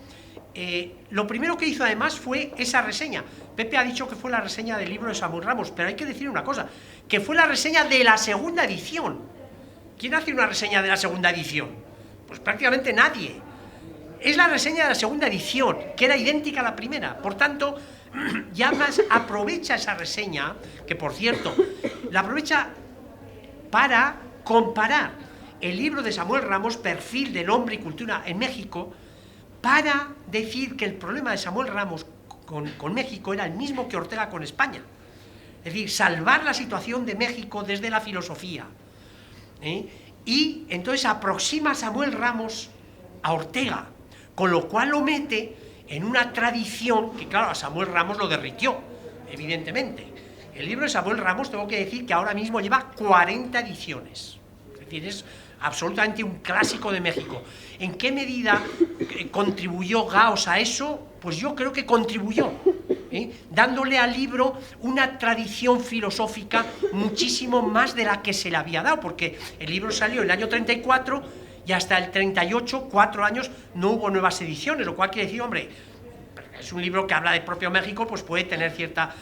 Lo primero que hizo además fue esa reseña. Pepe ha dicho que fue la reseña del libro de Samuel Ramos, pero hay que decir una cosa, que fue la reseña de la segunda edición. ¿Quién hace una reseña de la segunda edición? Pues prácticamente nadie. Es la reseña de la segunda edición, que era idéntica a la primera. Por tanto, ya más aprovecha esa reseña, que por cierto, la aprovecha para comparar el libro de Samuel Ramos, Perfil del hombre y cultura en México, para decir que el problema de Samuel Ramos con México era el mismo que Ortega con España. Es decir, salvar la situación de México desde la filosofía. Y entonces aproxima a Samuel Ramos a Ortega, con lo cual lo mete en una tradición que, claro, a Samuel Ramos lo derritió, evidentemente. El libro de Samuel Ramos, tengo que decir que ahora mismo lleva 40 ediciones. Es decir, es absolutamente un clásico de México. ¿En qué medida contribuyó Gauss a eso? Pues yo creo que contribuyó, dándole al libro una tradición filosófica muchísimo más de la que se le había dado, porque el libro salió en el año 34 y hasta el 38, 4 años, no hubo nuevas ediciones, lo cual quiere decir, hombre, es un libro que habla de propio México, pues puede tener cierta...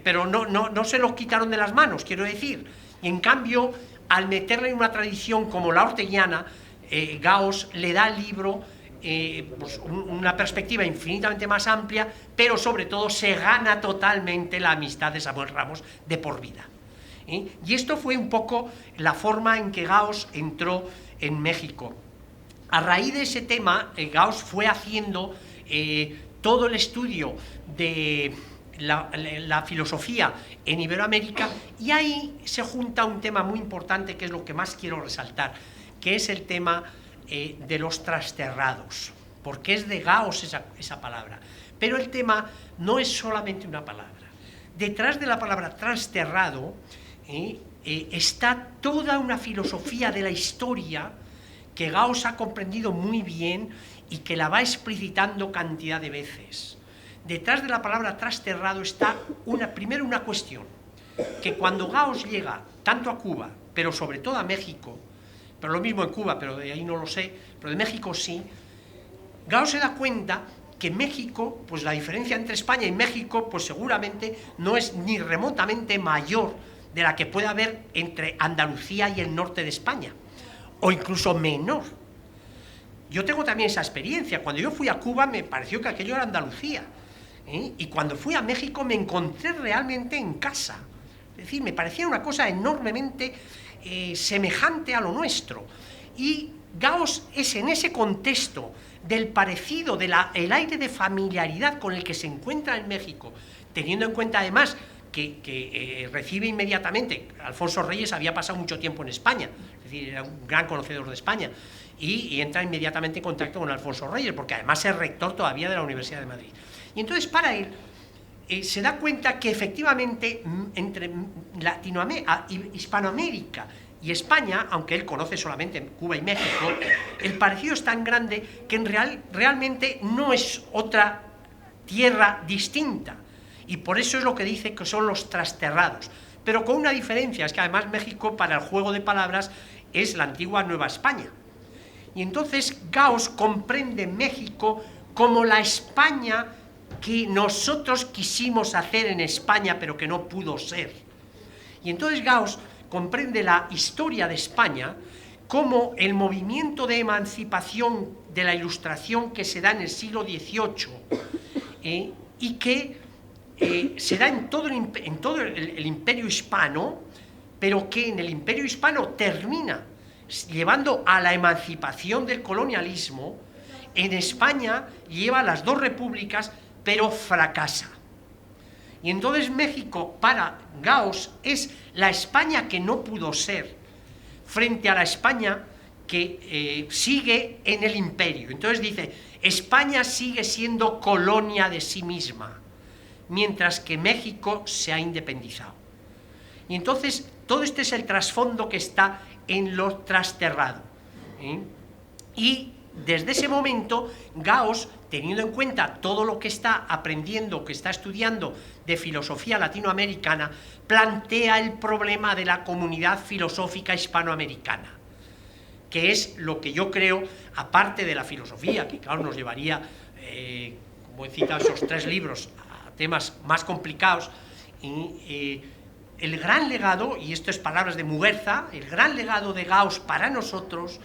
pero no se lo quitaron de las manos, quiero decir. Y en cambio, al meterle en una tradición como la orteguiana, Gauss le da al libro pues una perspectiva infinitamente más amplia, pero sobre todo se gana totalmente la amistad de Samuel Ramos de por vida. Y esto fue un poco la forma en que Gauss entró en México. A raíz de ese tema, Gauss fue haciendo todo el estudio de la filosofía en Iberoamérica, y ahí se junta un tema muy importante que es lo que más quiero resaltar, que es el tema de los trasterrados, porque es de Gauss esa palabra, pero el tema no es solamente una palabra. Detrás de la palabra trasterrado está toda una filosofía de la historia que Gauss ha comprendido muy bien y que la va explicitando cantidad de veces. Detrás de la palabra trasterrado está primero una cuestión, que cuando Gauss llega tanto a Cuba, pero sobre todo a México, pero lo mismo en Cuba, pero de ahí no lo sé, pero de México sí, Gauss se da cuenta que México, pues la diferencia entre España y México, pues seguramente no es ni remotamente mayor de la que puede haber entre Andalucía y el norte de España, o incluso menor. Yo tengo también esa experiencia. Cuando yo fui a Cuba me pareció que aquello era Andalucía, y cuando fui a México me encontré realmente en casa. Es decir, me parecía una cosa enormemente semejante a lo nuestro. Y Gauss es en ese contexto del parecido, del aire de familiaridad con el que se encuentra en México, teniendo en cuenta además que recibe inmediatamente, Alfonso Reyes había pasado mucho tiempo en España, es decir, era un gran conocedor de España, y entra inmediatamente en contacto con Alfonso Reyes, porque además es rector todavía de la Universidad de Madrid. Y entonces para él, se da cuenta que efectivamente entre Hispanoamérica y España, aunque él conoce solamente Cuba y México, el parecido es tan grande que realmente no es otra tierra distinta, y por eso es lo que dice que son los trasterrados, pero con una diferencia, es que además México, para el juego de palabras, es la antigua Nueva España. Y entonces Gauss comprende México como la España que nosotros quisimos hacer en España, pero que no pudo ser. Y entonces Gauss comprende la historia de España como el movimiento de emancipación de la Ilustración que se da en el siglo XVIII, y que se da en todo el imperio hispano, pero que en el imperio hispano termina llevando a la emancipación del colonialismo. En España lleva a las dos repúblicas, pero fracasa. Y entonces México, para Gauss, es la España que no pudo ser, frente a la España que sigue en el imperio. Entonces dice, España sigue siendo colonia de sí misma, mientras que México se ha independizado. Y entonces todo este es el trasfondo que está en lo trasterrado. Y desde ese momento, Gauss, teniendo en cuenta todo lo que está aprendiendo, que está estudiando de filosofía latinoamericana, plantea el problema de la comunidad filosófica hispanoamericana, que es lo que yo creo, aparte de la filosofía, que claro nos llevaría, como he citado, esos 3 libros, a temas más complicados, el gran legado, y esto es palabras de Muguerza, el gran legado de Gauss para nosotros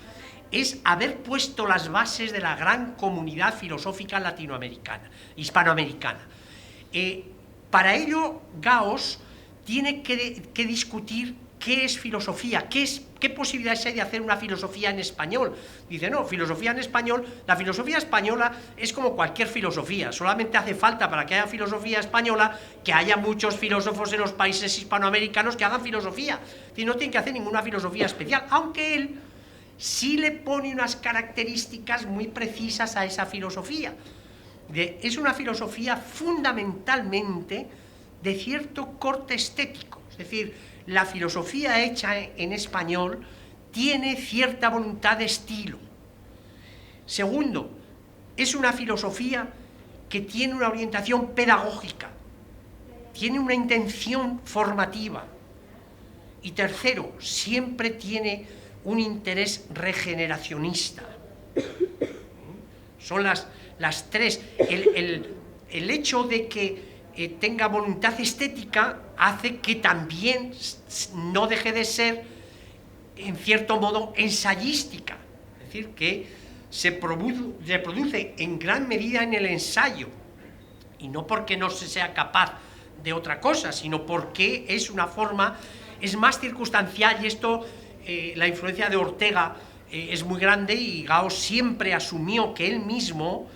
es haber puesto las bases de la gran comunidad filosófica latinoamericana, hispanoamericana. Para ello, Gauss tiene que discutir qué es filosofía, qué posibilidades hay de hacer una filosofía en español. Dice, no, filosofía en español, la filosofía española es como cualquier filosofía, solamente hace falta para que haya filosofía española que haya muchos filósofos en los países hispanoamericanos que hagan filosofía. Y no tienen que hacer ninguna filosofía especial, aunque él sí le pone unas características muy precisas a esa filosofía. Es una filosofía fundamentalmente de cierto corte estético, es decir, la filosofía hecha en español tiene cierta voluntad de estilo. Segundo, es una filosofía que tiene una orientación pedagógica, tiene una intención formativa. Y tercero, siempre tiene un interés regeneracionista. Son las 3. El hecho de que tenga voluntad estética hace que también no deje de ser, en cierto modo, ensayística. Es decir, que se reproduce en gran medida en el ensayo, y no porque no se sea capaz de otra cosa, sino porque es una forma, es más circunstancial, y esto, la influencia de Ortega es muy grande, y Gauss siempre asumió que él mismo,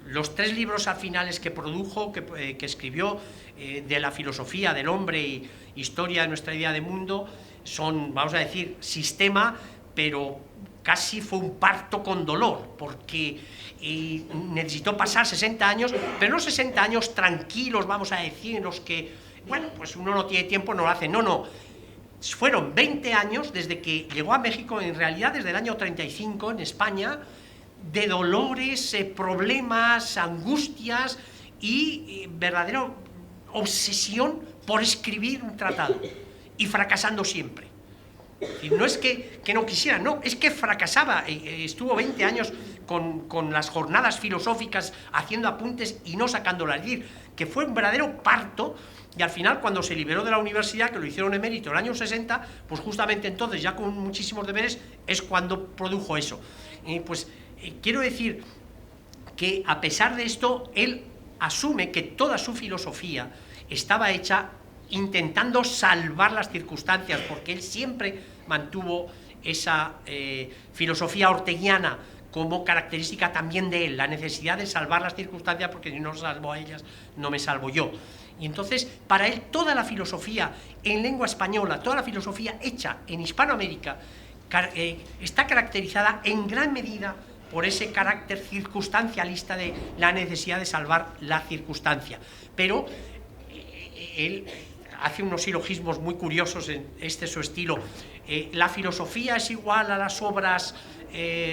los 3 libros al finales que produjo, que escribió, de la filosofía del hombre y historia de nuestra idea de mundo, son, vamos a decir, sistema, pero casi fue un parto con dolor, porque necesitó pasar 60 años, pero no 60 años tranquilos, vamos a decir, en los que, bueno, pues uno no tiene tiempo, no lo hace, no, fueron 20 años desde que llegó a México, en realidad desde el año 35 en España, de dolores, problemas, angustias y verdadera obsesión por escribir un tratado, y fracasando siempre. Y no es que no quisiera, no, es que fracasaba. Estuvo 20 años con las jornadas filosóficas haciendo apuntes y no sacándolas, es decir, que fue un verdadero parto. Y al final, cuando se liberó de la universidad, que lo hicieron emérito en el año 60, pues justamente entonces, ya con muchísimos deberes, es cuando produjo eso. Quiero decir que, a pesar de esto, él asume que toda su filosofía estaba hecha intentando salvar las circunstancias, porque él siempre mantuvo esa filosofía orteguiana como característica también de él, la necesidad de salvar las circunstancias, porque si no salvo a ellas, no me salvo yo. Y entonces, para él, toda la filosofía en lengua española, toda la filosofía hecha en Hispanoamérica, está caracterizada en gran medida por ese carácter circunstancialista de la necesidad de salvar la circunstancia. Pero él hace unos silogismos muy curiosos en su estilo. La filosofía es igual a las obras,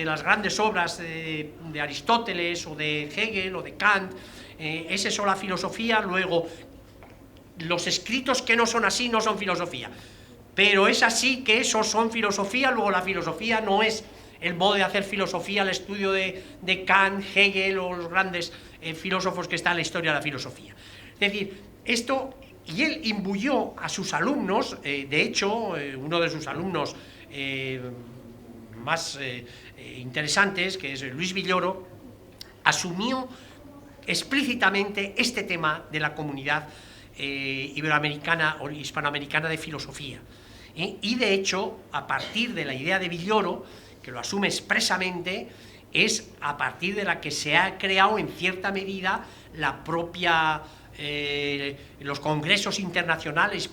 las grandes obras de Aristóteles o de Hegel o de Kant. Es eso la filosofía. Luego, los escritos que no son así no son filosofía, pero es así que esos son filosofía. Luego la filosofía no es el modo de hacer filosofía, el estudio de Kant, Hegel o los grandes filósofos que están en la historia de la filosofía. Es decir, esto, y él imbuyó a sus alumnos, de hecho, uno de sus alumnos más interesantes, que es Luis Villoro, asumió explícitamente este tema de la comunidad iberoamericana o hispanoamericana de filosofía. Y de hecho, a partir de la idea de Villoro, que lo asume expresamente, es a partir de la que se ha creado en cierta medida la propia, los congresos internacionales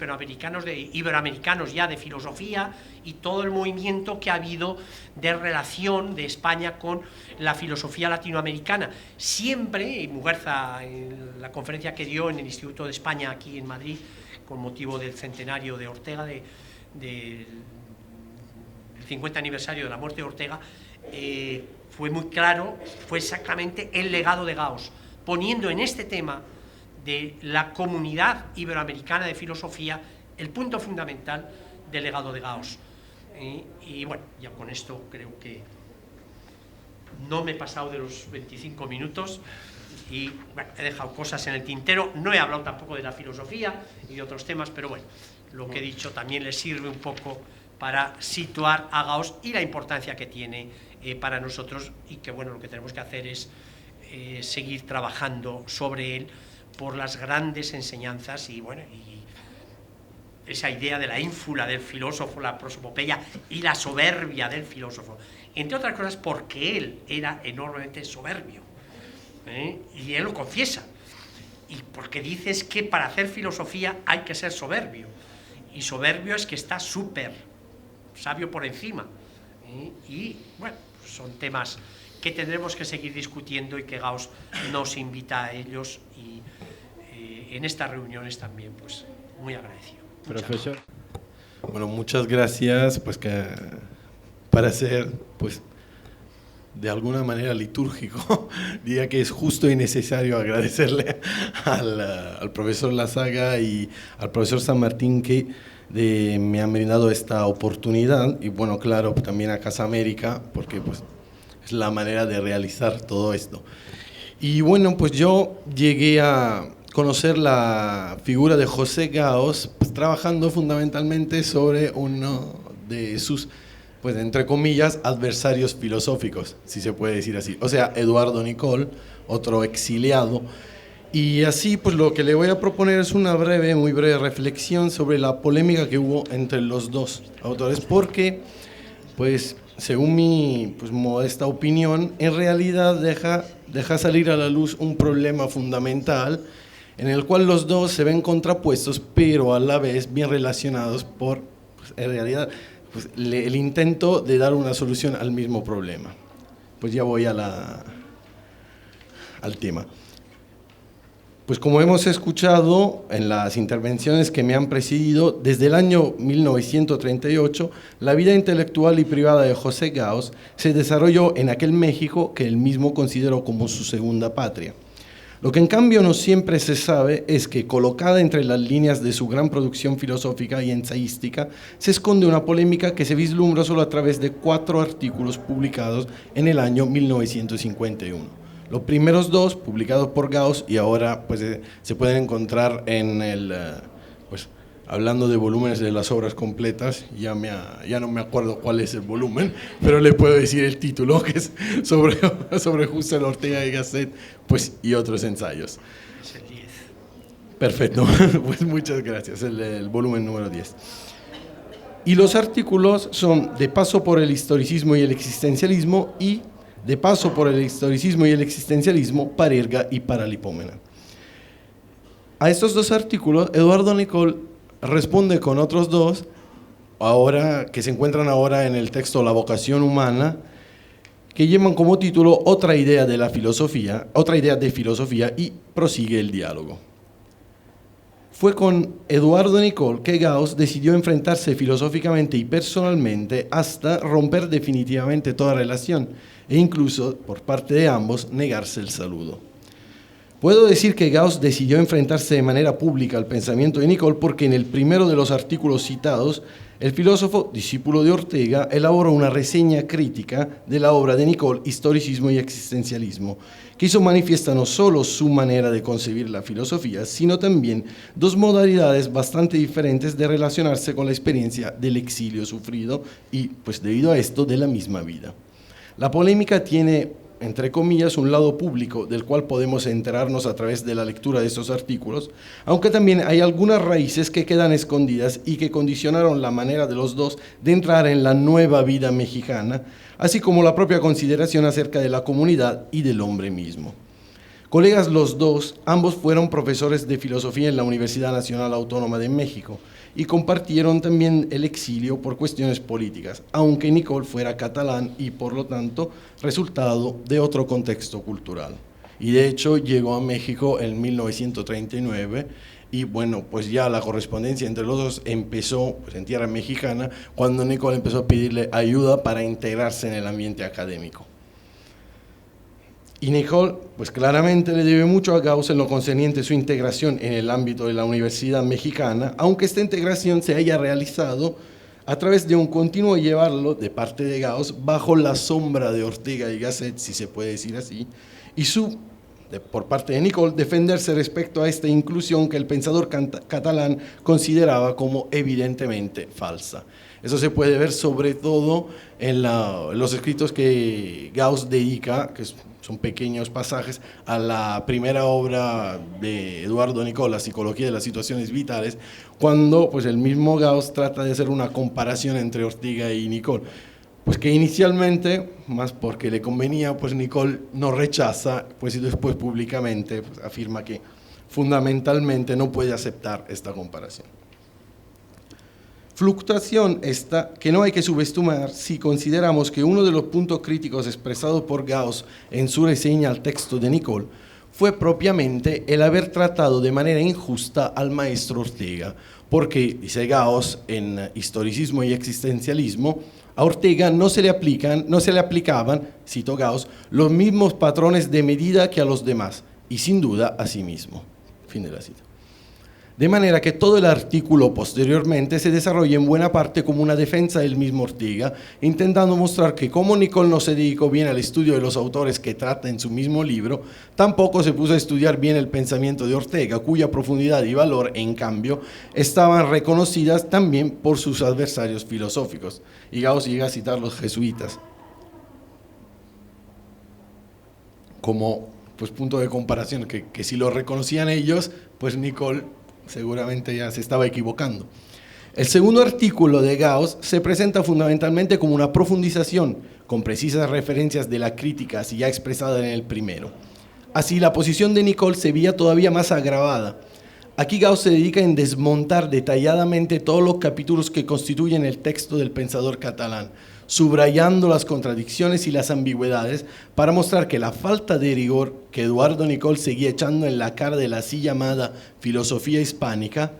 iberoamericanos ya de filosofía, y todo el movimiento que ha habido de relación de España con la filosofía latinoamericana. Siempre, y Muguerza, en la conferencia que dio en el Instituto de España aquí en Madrid, con motivo del centenario de Ortega, del 50 aniversario de la muerte de Ortega, fue muy claro, fue exactamente el legado de Gauss, poniendo en este tema de la comunidad iberoamericana de filosofía el punto fundamental del legado de Gauss. Y bueno, ya con esto creo que no me he pasado de los 25 minutos y bueno, he dejado cosas en el tintero. No he hablado tampoco de la filosofía y de otros temas, pero bueno, lo que he dicho también le sirve un poco para situar a Gauss y la importancia que tiene para nosotros, y que bueno, lo que tenemos que hacer es seguir trabajando sobre él por las grandes enseñanzas y bueno, y esa idea de la ínfula del filósofo, la prosopopeya y la soberbia del filósofo, entre otras cosas porque él era enormemente soberbio, y él lo confiesa, y porque dices que para hacer filosofía hay que ser soberbio, y soberbio es que está súper sabio por encima, y bueno, son temas que tendremos que seguir discutiendo y que Gauss nos invita a ellos, y en estas reuniones también pues muy agradecido. Profesor. Bueno, muchas gracias, pues que para ser pues de alguna manera litúrgico, diría que es justo y necesario agradecerle al profesor Lazaga y al profesor San Martín que me han brindado esta oportunidad, y bueno, claro, también a Casa América, porque pues es la manera de realizar todo esto. Y bueno, pues yo llegué a conocer la figura de José Gauss pues, trabajando fundamentalmente sobre uno de sus, pues entre comillas, adversarios filosóficos, si se puede decir así, o sea, Eduardo Nicol, otro exiliado. Y así, pues lo que le voy a proponer es una muy breve reflexión sobre la polémica que hubo entre los dos autores, porque, pues, según mi pues, modesta opinión, en realidad deja salir a la luz un problema fundamental en el cual los dos se ven contrapuestos, pero a la vez bien relacionados por, pues, en realidad, pues, el intento de dar una solución al mismo problema. Pues ya voy al tema. Pues como hemos escuchado en las intervenciones que me han precedido, desde el año 1938, la vida intelectual y privada de José Gauss se desarrolló en aquel México que él mismo consideró como su segunda patria. Lo que en cambio no siempre se sabe es que, colocada entre las líneas de su gran producción filosófica y ensayística, se esconde una polémica que se vislumbra solo a través de 4 artículos publicados en el año 1951. Los primeros 2, publicados por Gauss, y ahora pues, se pueden encontrar en el, pues, hablando de volúmenes de las obras completas, ya no me acuerdo cuál es el volumen, pero le puedo decir el título, que es sobre Husserl, Ortega y Gasset, pues, y otros ensayos. Es el 10. Perfecto, pues muchas gracias, el volumen número 10. Y los artículos son De paso por el historicismo y el existencialismo y De paso por el historicismo y el existencialismo, Parerga y Paralipómena. A estos 2 artículos, Eduardo Nicol responde con otros 2, ahora, que se encuentran ahora en el texto La vocación humana, que llevan como título Otra idea de filosofía y prosigue el diálogo. Fue con Eduardo Nicol que Gauss decidió enfrentarse filosóficamente y personalmente hasta romper definitivamente toda relación e incluso, por parte de ambos, negarse el saludo. Puedo decir que Gauss decidió enfrentarse de manera pública al pensamiento de Nicol porque en el primero de los artículos citados, el filósofo, discípulo de Ortega, elaboró una reseña crítica de la obra de Nicol, Historicismo y Existencialismo, que hizo manifiesta no solo su manera de concebir la filosofía, sino también dos modalidades bastante diferentes de relacionarse con la experiencia del exilio sufrido y, pues debido a esto, de la misma vida. La polémica tiene, entre comillas, un lado público del cual podemos enterarnos a través de la lectura de estos artículos, aunque también hay algunas raíces que quedan escondidas y que condicionaron la manera de los dos de entrar en la nueva vida mexicana, así como la propia consideración acerca de la comunidad y del hombre mismo. Colegas los dos, ambos fueron profesores de filosofía en la Universidad Nacional Autónoma de México y compartieron también el exilio por cuestiones políticas, aunque Nicol fuera catalán y por lo tanto resultado de otro contexto cultural. Y de hecho llegó a México en 1939 y bueno, pues ya la correspondencia entre los dos empezó pues, en tierra mexicana cuando Nicol empezó a pedirle ayuda para integrarse en el ambiente académico. Y Nicol, pues claramente le debe mucho a Gauss en lo concerniente a su integración en el ámbito de la Universidad Mexicana, aunque esta integración se haya realizado a través de un continuo llevarlo de parte de Gauss bajo la sombra de Ortega y Gasset, si se puede decir así, y por parte de Nicol, defenderse respecto a esta inclusión que el pensador catalán consideraba como evidentemente falsa. Eso se puede ver sobre todo en los escritos que Gauss dedica, que son pequeños pasajes, a la primera obra de Eduardo Nicol, La psicología de las situaciones vitales, cuando pues, el mismo Gauss trata de hacer una comparación entre Ortega y Nicol. Pues que inicialmente, más porque le convenía, pues Nicol no rechaza, pues y después públicamente pues, afirma que fundamentalmente no puede aceptar esta comparación. Fluctuación esta que no hay que subestimar si consideramos que uno de los puntos críticos expresados por Gauss en su reseña al texto de Nicol fue propiamente el haber tratado de manera injusta al maestro Ortega, porque, dice Gauss en Historicismo y Existencialismo, a Ortega no se le aplicaban, cito Gauss, los mismos patrones de medida que a los demás, y sin duda a sí mismo. Fin de la cita. De manera que todo el artículo posteriormente se desarrolla en buena parte como una defensa del mismo Ortega, intentando mostrar que como Nicol no se dedicó bien al estudio de los autores que trata en su mismo libro, tampoco se puso a estudiar bien el pensamiento de Ortega, cuya profundidad y valor, en cambio, estaban reconocidas también por sus adversarios filosóficos. Y Gauss llega a citar los jesuitas como pues, punto de comparación, que si lo reconocían ellos, pues Nicol seguramente ya se estaba equivocando. El segundo artículo de Gauss se presenta fundamentalmente como una profundización con precisas referencias de la crítica así ya expresada en el primero. Así, la posición de Nicol se veía todavía más agravada. Aquí Gauss se dedica en desmontar detalladamente todos los capítulos que constituyen el texto del pensador catalán, subrayando las contradicciones y las ambigüedades para mostrar que la falta de rigor que Eduardo Nicol seguía echando en la cara de la así llamada filosofía hispánica,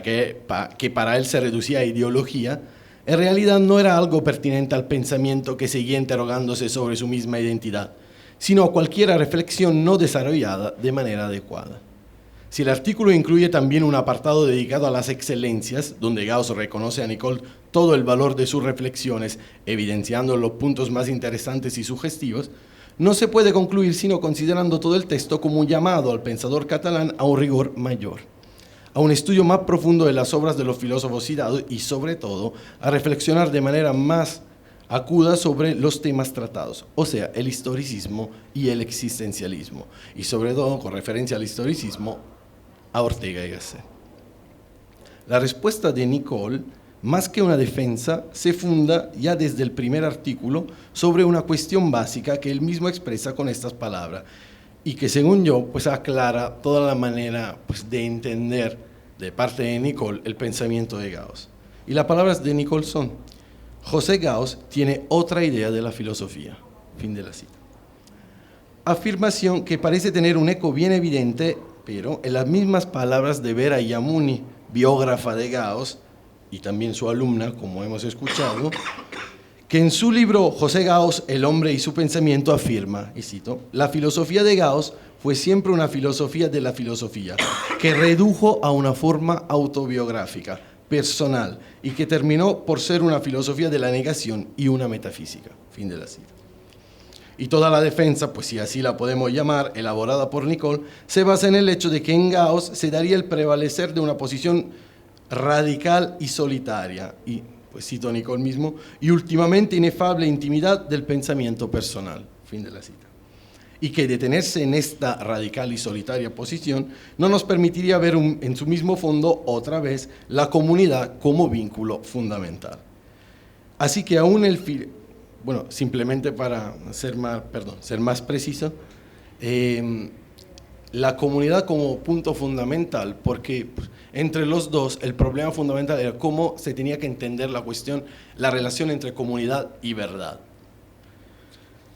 que para él se reducía a ideología, en realidad no era algo pertinente al pensamiento que seguía interrogándose sobre su misma identidad, sino a cualquier reflexión no desarrollada de manera adecuada. Si el artículo incluye también un apartado dedicado a las excelencias, donde Gauss reconoce a Nicol todo el valor de sus reflexiones, evidenciando los puntos más interesantes y sugestivos, no se puede concluir sino considerando todo el texto como un llamado al pensador catalán a un rigor mayor, a un estudio más profundo de las obras de los filósofos citados y, sobre todo, a reflexionar de manera más acuda sobre los temas tratados, o sea, el historicismo y el existencialismo, y sobre todo, con referencia al historicismo, a Ortega y Gasset. La respuesta de Nicol, más que una defensa, se funda ya desde el primer artículo sobre una cuestión básica que él mismo expresa con estas palabras y que, según yo, pues aclara toda la manera pues, de entender de parte de Nicol el pensamiento de Gauss. Y las palabras de Nicol son: José Gauss tiene otra idea de la filosofía. Fin de la cita. Afirmación que parece tener un eco bien evidente, pero en las mismas palabras de Vera Yamuni, biógrafa de Gauss, y también su alumna, como hemos escuchado, que en su libro José Gauss, El hombre y su pensamiento, afirma, y cito, la filosofía de Gauss fue siempre una filosofía de la filosofía, que redujo a una forma autobiográfica, personal, y que terminó por ser una filosofía de la negación y una metafísica. Fin de la cita. Y toda la defensa, pues si así la podemos llamar, elaborada por Nicole, se basa en el hecho de que en Gauss se daría el prevalecer de una posición radical y solitaria, y pues cito a Nicole mismo, y últimamente inefable intimidad del pensamiento personal. Fin de la cita. Y que detenerse en esta radical y solitaria posición no nos permitiría ver en su mismo fondo otra vez la comunidad como vínculo fundamental. Así que aún bueno, simplemente para ser más preciso, la comunidad como punto fundamental, porque entre los dos el problema fundamental era cómo se tenía que entender la cuestión, la relación entre comunidad y verdad.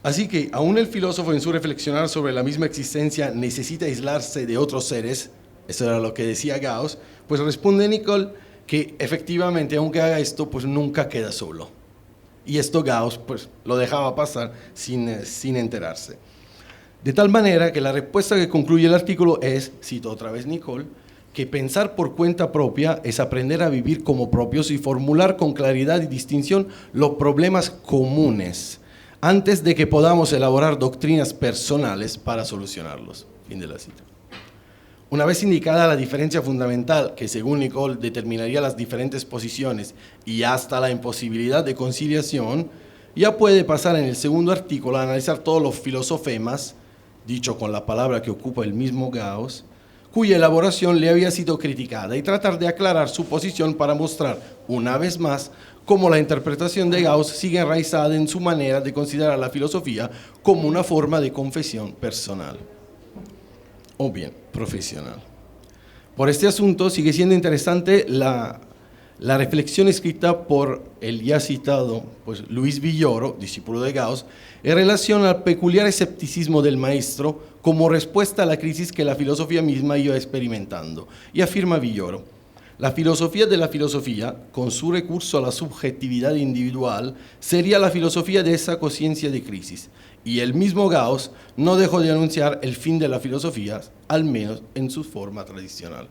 Así que aún el filósofo en su reflexionar sobre la misma existencia necesita aislarse de otros seres, eso era lo que decía Gauss, pues responde Nicole que efectivamente aunque haga esto, pues nunca queda solo. Y esto Gauss pues lo dejaba pasar sin enterarse. De tal manera que la respuesta que concluye el artículo es, cito otra vez Nicole, que pensar por cuenta propia es aprender a vivir como propios y formular con claridad y distinción los problemas comunes, antes de que podamos elaborar doctrinas personales para solucionarlos. Fin de la cita. Una vez indicada la diferencia fundamental, que según Nicole determinaría las diferentes posiciones y hasta la imposibilidad de conciliación, ya puede pasar en el segundo artículo a analizar todos los filosofemas, dicho con la palabra que ocupa el mismo Gauss, cuya elaboración le había sido criticada, y tratar de aclarar su posición para mostrar, una vez más, cómo la interpretación de Gauss sigue enraizada en su manera de considerar la filosofía como una forma de confesión personal, o bien profesional. Por este asunto sigue siendo interesante la reflexión escrita por el ya citado Luis Villoro, discípulo de Gauss, en relación al peculiar escepticismo del maestro como respuesta a la crisis que la filosofía misma iba experimentando. Y afirma Villoro, la filosofía de la filosofía, con su recurso a la subjetividad individual, sería la filosofía de esa conciencia de crisis. Y el mismo Gauss no dejó de anunciar el fin de la filosofía, al menos en su forma tradicional.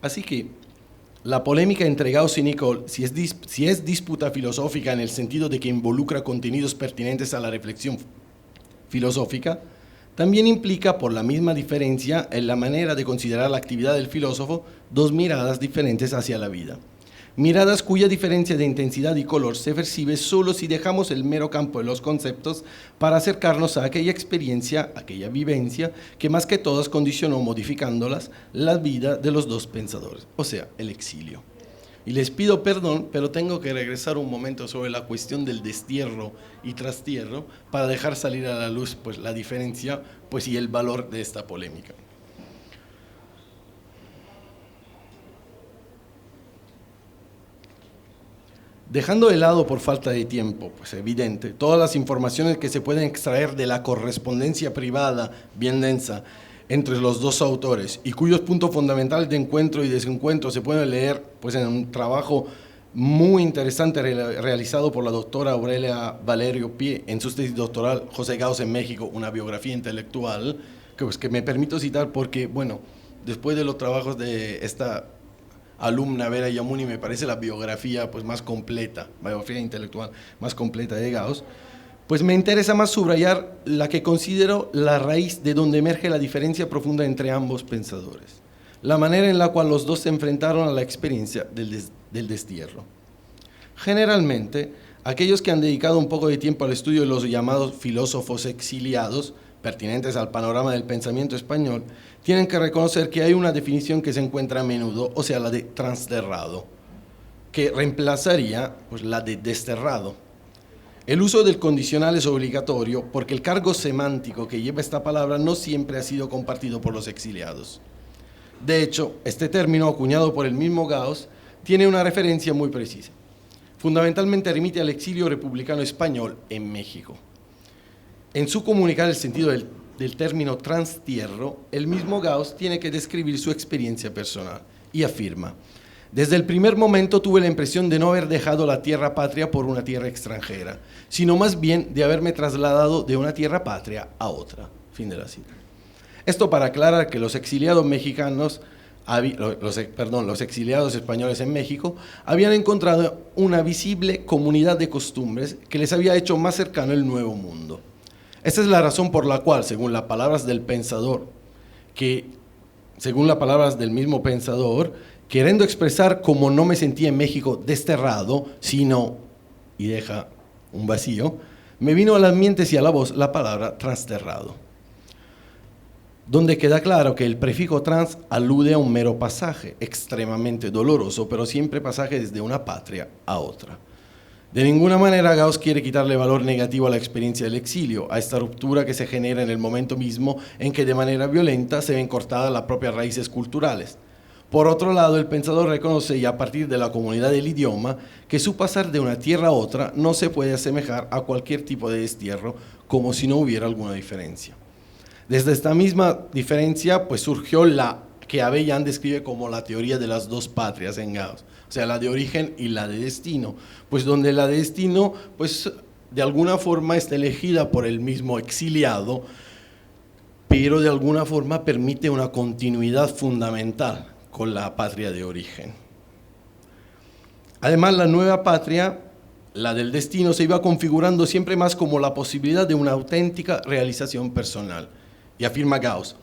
Así que la polémica entre Gauss y Nicole, si es disputa filosófica en el sentido de que involucra contenidos pertinentes a la reflexión filosófica, también implica, por la misma diferencia en la manera de considerar la actividad del filósofo, dos miradas diferentes hacia la vida. Miradas cuya diferencia de intensidad y color se percibe solo si dejamos el mero campo de los conceptos para acercarnos a aquella experiencia, aquella vivencia, que más que todas condicionó, modificándolas, la vida de los dos pensadores, o sea, el exilio. Y les pido perdón, pero tengo que regresar un momento sobre la cuestión del destierro y trastierro para dejar salir a la luz la diferencia y el valor de esta polémica. Dejando de lado por falta de tiempo, evidente, todas las informaciones que se pueden extraer de la correspondencia privada, bien densa, entre los dos autores y cuyos puntos fundamentales de encuentro y desencuentro se pueden leer en un trabajo muy interesante realizado por la doctora Aurelia Valerio Pie en su tesis doctoral José Gauss en México, una biografía intelectual, que me permito citar porque, después de los trabajos de esta alumna Vera Yamuni, me parece la biografía más completa, biografía intelectual más completa de Gauss, me interesa más subrayar la que considero la raíz de donde emerge la diferencia profunda entre ambos pensadores, la manera en la cual los dos se enfrentaron a la experiencia del destierro. Generalmente, aquellos que han dedicado un poco de tiempo al estudio de los llamados filósofos exiliados, pertinentes al panorama del pensamiento español, tienen que reconocer que hay una definición que se encuentra a menudo, o sea, la de transterrado, que reemplazaría la de desterrado. El uso del condicional es obligatorio porque el cargo semántico que lleva esta palabra no siempre ha sido compartido por los exiliados. De hecho, este término, acuñado por el mismo Gauss, tiene una referencia muy precisa. Fundamentalmente remite al exilio republicano español en México. En su comunicar el sentido del término transtierro, el mismo Gauss tiene que describir su experiencia personal y afirma: desde el primer momento tuve la impresión de no haber dejado la tierra patria por una tierra extranjera, sino más bien de haberme trasladado de una tierra patria a otra. Fin de la cita. Esto para aclarar que los exiliados mexicanos, los exiliados españoles en México habían encontrado una visible comunidad de costumbres que les había hecho más cercano el nuevo mundo. Esta es la razón por la cual, según las palabras del mismo pensador, queriendo expresar cómo no me sentía en México desterrado, sino, y deja un vacío, me vino a las mientes y a la voz la palabra transterrado, donde queda claro que el prefijo trans alude a un mero pasaje, extremadamente doloroso, pero siempre pasaje desde una patria a otra. De ninguna manera Gauss quiere quitarle valor negativo a la experiencia del exilio, a esta ruptura que se genera en el momento mismo en que de manera violenta se ven cortadas las propias raíces culturales. Por otro lado, el pensador reconoce, y a partir de la comunidad del idioma, que su pasar de una tierra a otra no se puede asemejar a cualquier tipo de destierro, como si no hubiera alguna diferencia. Desde esta misma diferencia, pues surgió la que Abellán describe como la teoría de las dos patrias en Gauss, o sea, la de origen y la de destino, pues donde la de destino, pues de alguna forma está elegida por el mismo exiliado, pero de alguna forma permite una continuidad fundamental con la patria de origen. Además, la nueva patria, la del destino, se iba configurando siempre más como la posibilidad de una auténtica realización personal. Y afirma Gauss: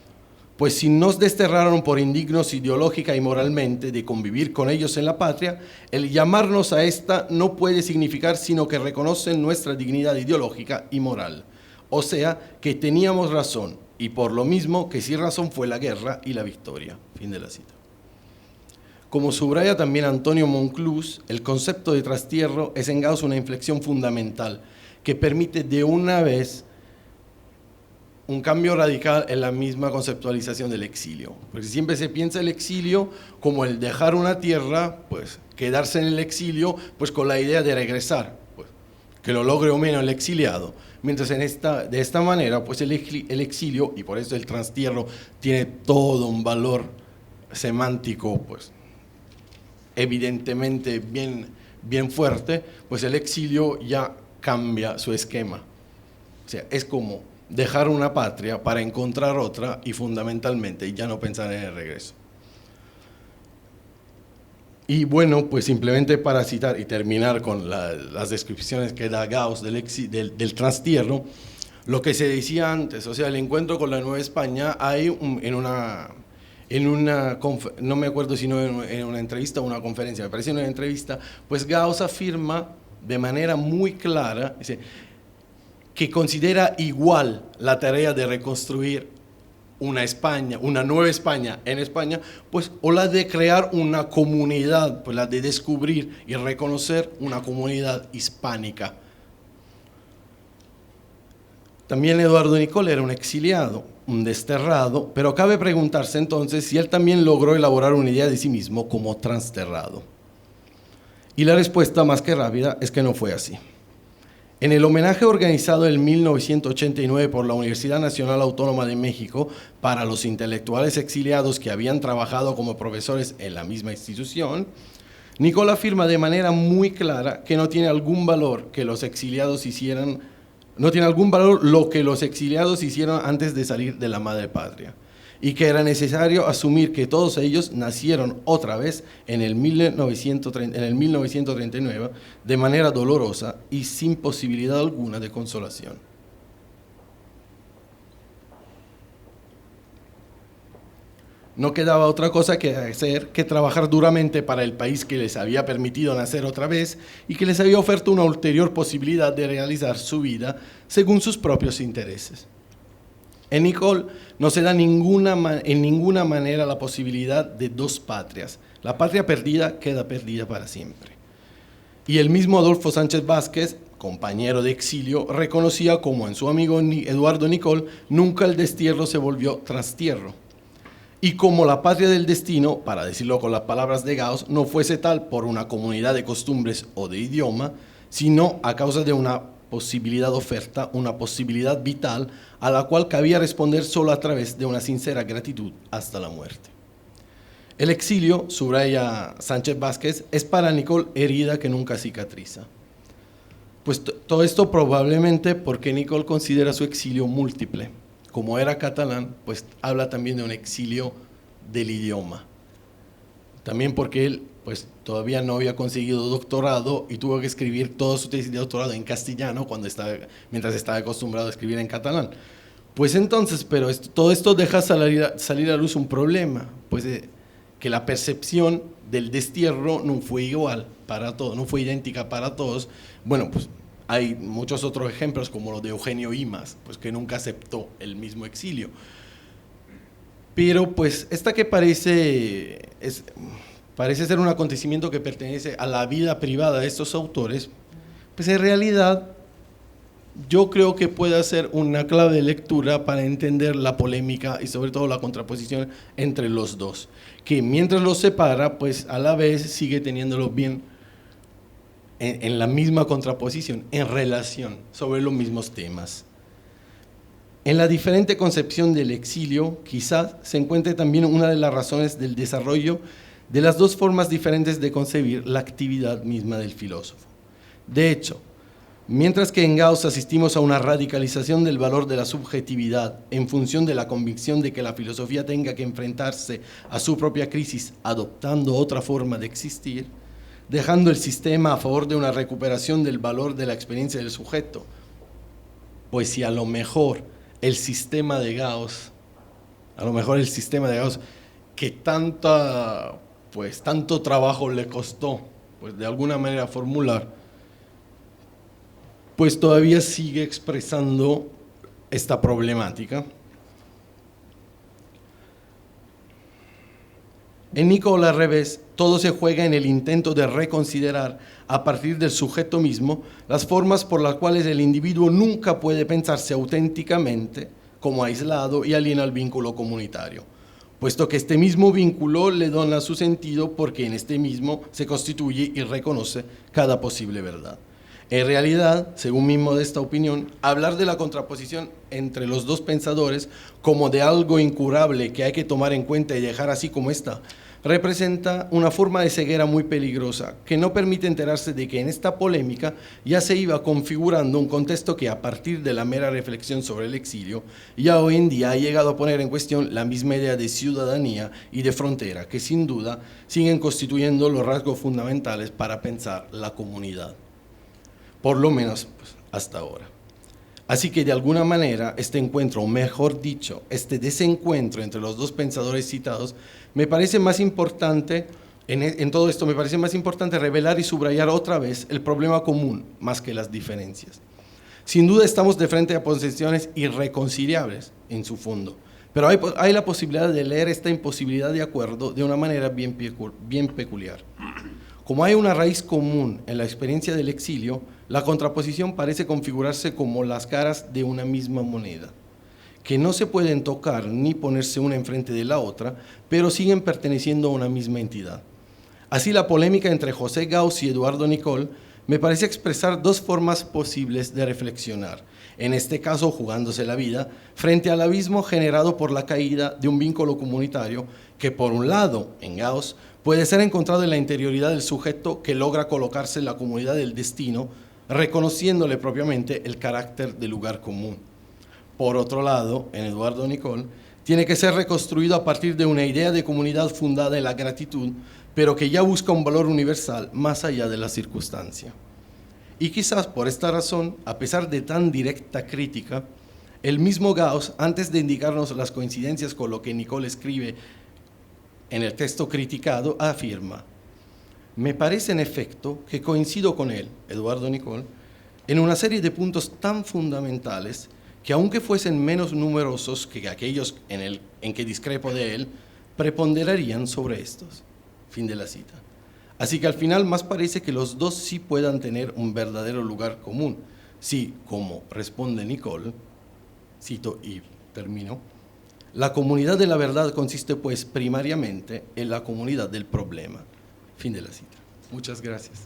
pues si nos desterraron por indignos ideológica y moralmente de convivir con ellos en la patria, el llamarnos a esta no puede significar sino que reconocen nuestra dignidad ideológica y moral. O sea, que teníamos razón, y por lo mismo que sin razón fue la guerra y la victoria. Fin de la cita. Como subraya también Antonio Monclús, el concepto de trastierro es en Gauss una inflexión fundamental que permite de una vez un cambio radical en la misma conceptualización del exilio. Porque siempre se piensa el exilio como el dejar una tierra, pues quedarse en el exilio, pues con la idea de regresar, pues, que lo logre o menos el exiliado. Mientras de esta manera, pues el exilio, y por eso el trastierro tiene todo un valor semántico, pues evidentemente bien fuerte, pues el exilio ya cambia su esquema. O sea, es como dejar una patria para encontrar otra y fundamentalmente ya no pensar en el regreso. Y bueno, pues simplemente para citar y terminar con las descripciones que da Gauss del trastierro, lo que se decía antes, o sea, el encuentro con la Nueva España, hay no me acuerdo si no en una entrevista o una conferencia, me parece en una entrevista, pues Gauss afirma de manera muy clara, dice, que considera igual la tarea de reconstruir una España, una nueva España en España, pues, o la de crear una comunidad, pues la de descubrir y reconocer una comunidad hispánica. También Eduardo Nicol era un exiliado, un desterrado, pero cabe preguntarse entonces si él también logró elaborar una idea de sí mismo como transterrado. Y la respuesta más que rápida es que no fue así. En el homenaje organizado en 1989 por la Universidad Nacional Autónoma de México para los intelectuales exiliados que habían trabajado como profesores en la misma institución, Nicol afirma de manera muy clara que no tiene algún valor que los exiliados hicieran, no tiene algún valor lo que los exiliados hicieron antes de salir de la madre patria, y que era necesario asumir que todos ellos nacieron otra vez en el 1939 de manera dolorosa y sin posibilidad alguna de consolación. No quedaba otra cosa que hacer que trabajar duramente para el país que les había permitido nacer otra vez y que les había ofertado una ulterior posibilidad de realizar su vida según sus propios intereses. En Nicol no se da en ninguna manera la posibilidad de dos patrias. La patria perdida queda perdida para siempre. Y el mismo Adolfo Sánchez Vázquez, compañero de exilio, reconocía como en su amigo Eduardo Nicol nunca el destierro se volvió trastierro. y como la patria del destino, para decirlo con las palabras de Gauss, no fuese tal por una comunidad de costumbres o de idioma, sino a causa de una posibilidad oferta, una posibilidad vital a la cual cabía responder solo a través de una sincera gratitud hasta la muerte. El exilio, subraya Sánchez Vázquez, es para Nicole herida que nunca cicatriza. Pues todo esto probablemente porque Nicole considera su exilio múltiple. Como era catalán, pues habla también de un exilio del idioma. También porque él pues todavía no había conseguido doctorado y tuvo que escribir toda su tesis de doctorado en castellano mientras estaba acostumbrado a escribir en catalán. Pues entonces, pero todo esto deja salir a luz un problema, pues que la percepción del destierro no fue igual para todos, no fue idéntica para todos. Bueno, pues hay muchos otros ejemplos como los de Eugenio Imaz, pues que nunca aceptó el mismo exilio. Pero pues esta que parece ser un acontecimiento que pertenece a la vida privada de estos autores, pues en realidad yo creo que puede ser una clave de lectura para entender la polémica y sobre todo la contraposición entre los dos, que mientras los separa, pues a la vez sigue teniéndolos bien en la misma contraposición, en relación, sobre los mismos temas. En la diferente concepción del exilio, quizás se encuentre también una de las razones del desarrollo de las dos formas diferentes de concebir la actividad misma del filósofo. De hecho, mientras que en Gauss asistimos a una radicalización del valor de la subjetividad en función de la convicción de que la filosofía tenga que enfrentarse a su propia crisis adoptando otra forma de existir, dejando el sistema a favor de una recuperación del valor de la experiencia del sujeto, pues si a lo mejor el sistema de Gauss, que tanto trabajo le costó, pues de alguna manera formular, pues todavía sigue expresando esta problemática. En Nicole, al revés, todo se juega en el intento de reconsiderar, a partir del sujeto mismo, las formas por las cuales el individuo nunca puede pensarse auténticamente como aislado y alieno al vínculo comunitario, puesto que este mismo vínculo le dona su sentido porque en este mismo se constituye y reconoce cada posible verdad. En realidad, según mi modesta opinión, hablar de la contraposición entre los dos pensadores como de algo incurable que hay que tomar en cuenta y dejar así como está, representa una forma de ceguera muy peligrosa que no permite enterarse de que en esta polémica ya se iba configurando un contexto que a partir de la mera reflexión sobre el exilio ya hoy en día ha llegado a poner en cuestión la misma idea de ciudadanía y de frontera que sin duda siguen constituyendo los rasgos fundamentales para pensar la comunidad. Por lo menos pues, hasta ahora. Así que de alguna manera este encuentro, o mejor dicho, este desencuentro entre los dos pensadores citados, me parece más importante, en todo esto me parece más importante revelar y subrayar otra vez el problema común más que las diferencias. Sin duda estamos de frente a posiciones irreconciliables en su fondo, pero hay la posibilidad de leer esta imposibilidad de acuerdo de una manera bien peculiar. Como hay una raíz común en la experiencia del exilio, la contraposición parece configurarse como las caras de una misma moneda, que no se pueden tocar ni ponerse una enfrente de la otra, pero siguen perteneciendo a una misma entidad. Así, la polémica entre José Gauss y Eduardo Nicole me parece expresar dos formas posibles de reflexionar, en este caso jugándose la vida, frente al abismo generado por la caída de un vínculo comunitario que, por un lado, en Gauss, puede ser encontrado en la interioridad del sujeto que logra colocarse en la comunidad del destino, reconociéndole propiamente el carácter de lugar común. Por otro lado, en Eduardo Nicole, tiene que ser reconstruido a partir de una idea de comunidad fundada en la gratitud, pero que ya busca un valor universal más allá de la circunstancia. Y quizás por esta razón, a pesar de tan directa crítica, el mismo Gauss, antes de indicarnos las coincidencias con lo que Nicole escribe en el texto criticado, afirma: me parece en efecto que coincido con él, Eduardo Nicole, en una serie de puntos tan fundamentales que, aunque fuesen menos numerosos que aquellos en que discrepo de él, preponderarían sobre estos. Fin de la cita. Así que al final más parece que los dos sí puedan tener un verdadero lugar común, si, como responde Nicole, cito y termino, La comunidad de la verdad consiste pues primariamente en la comunidad del problema. Fin de la cita. Muchas gracias.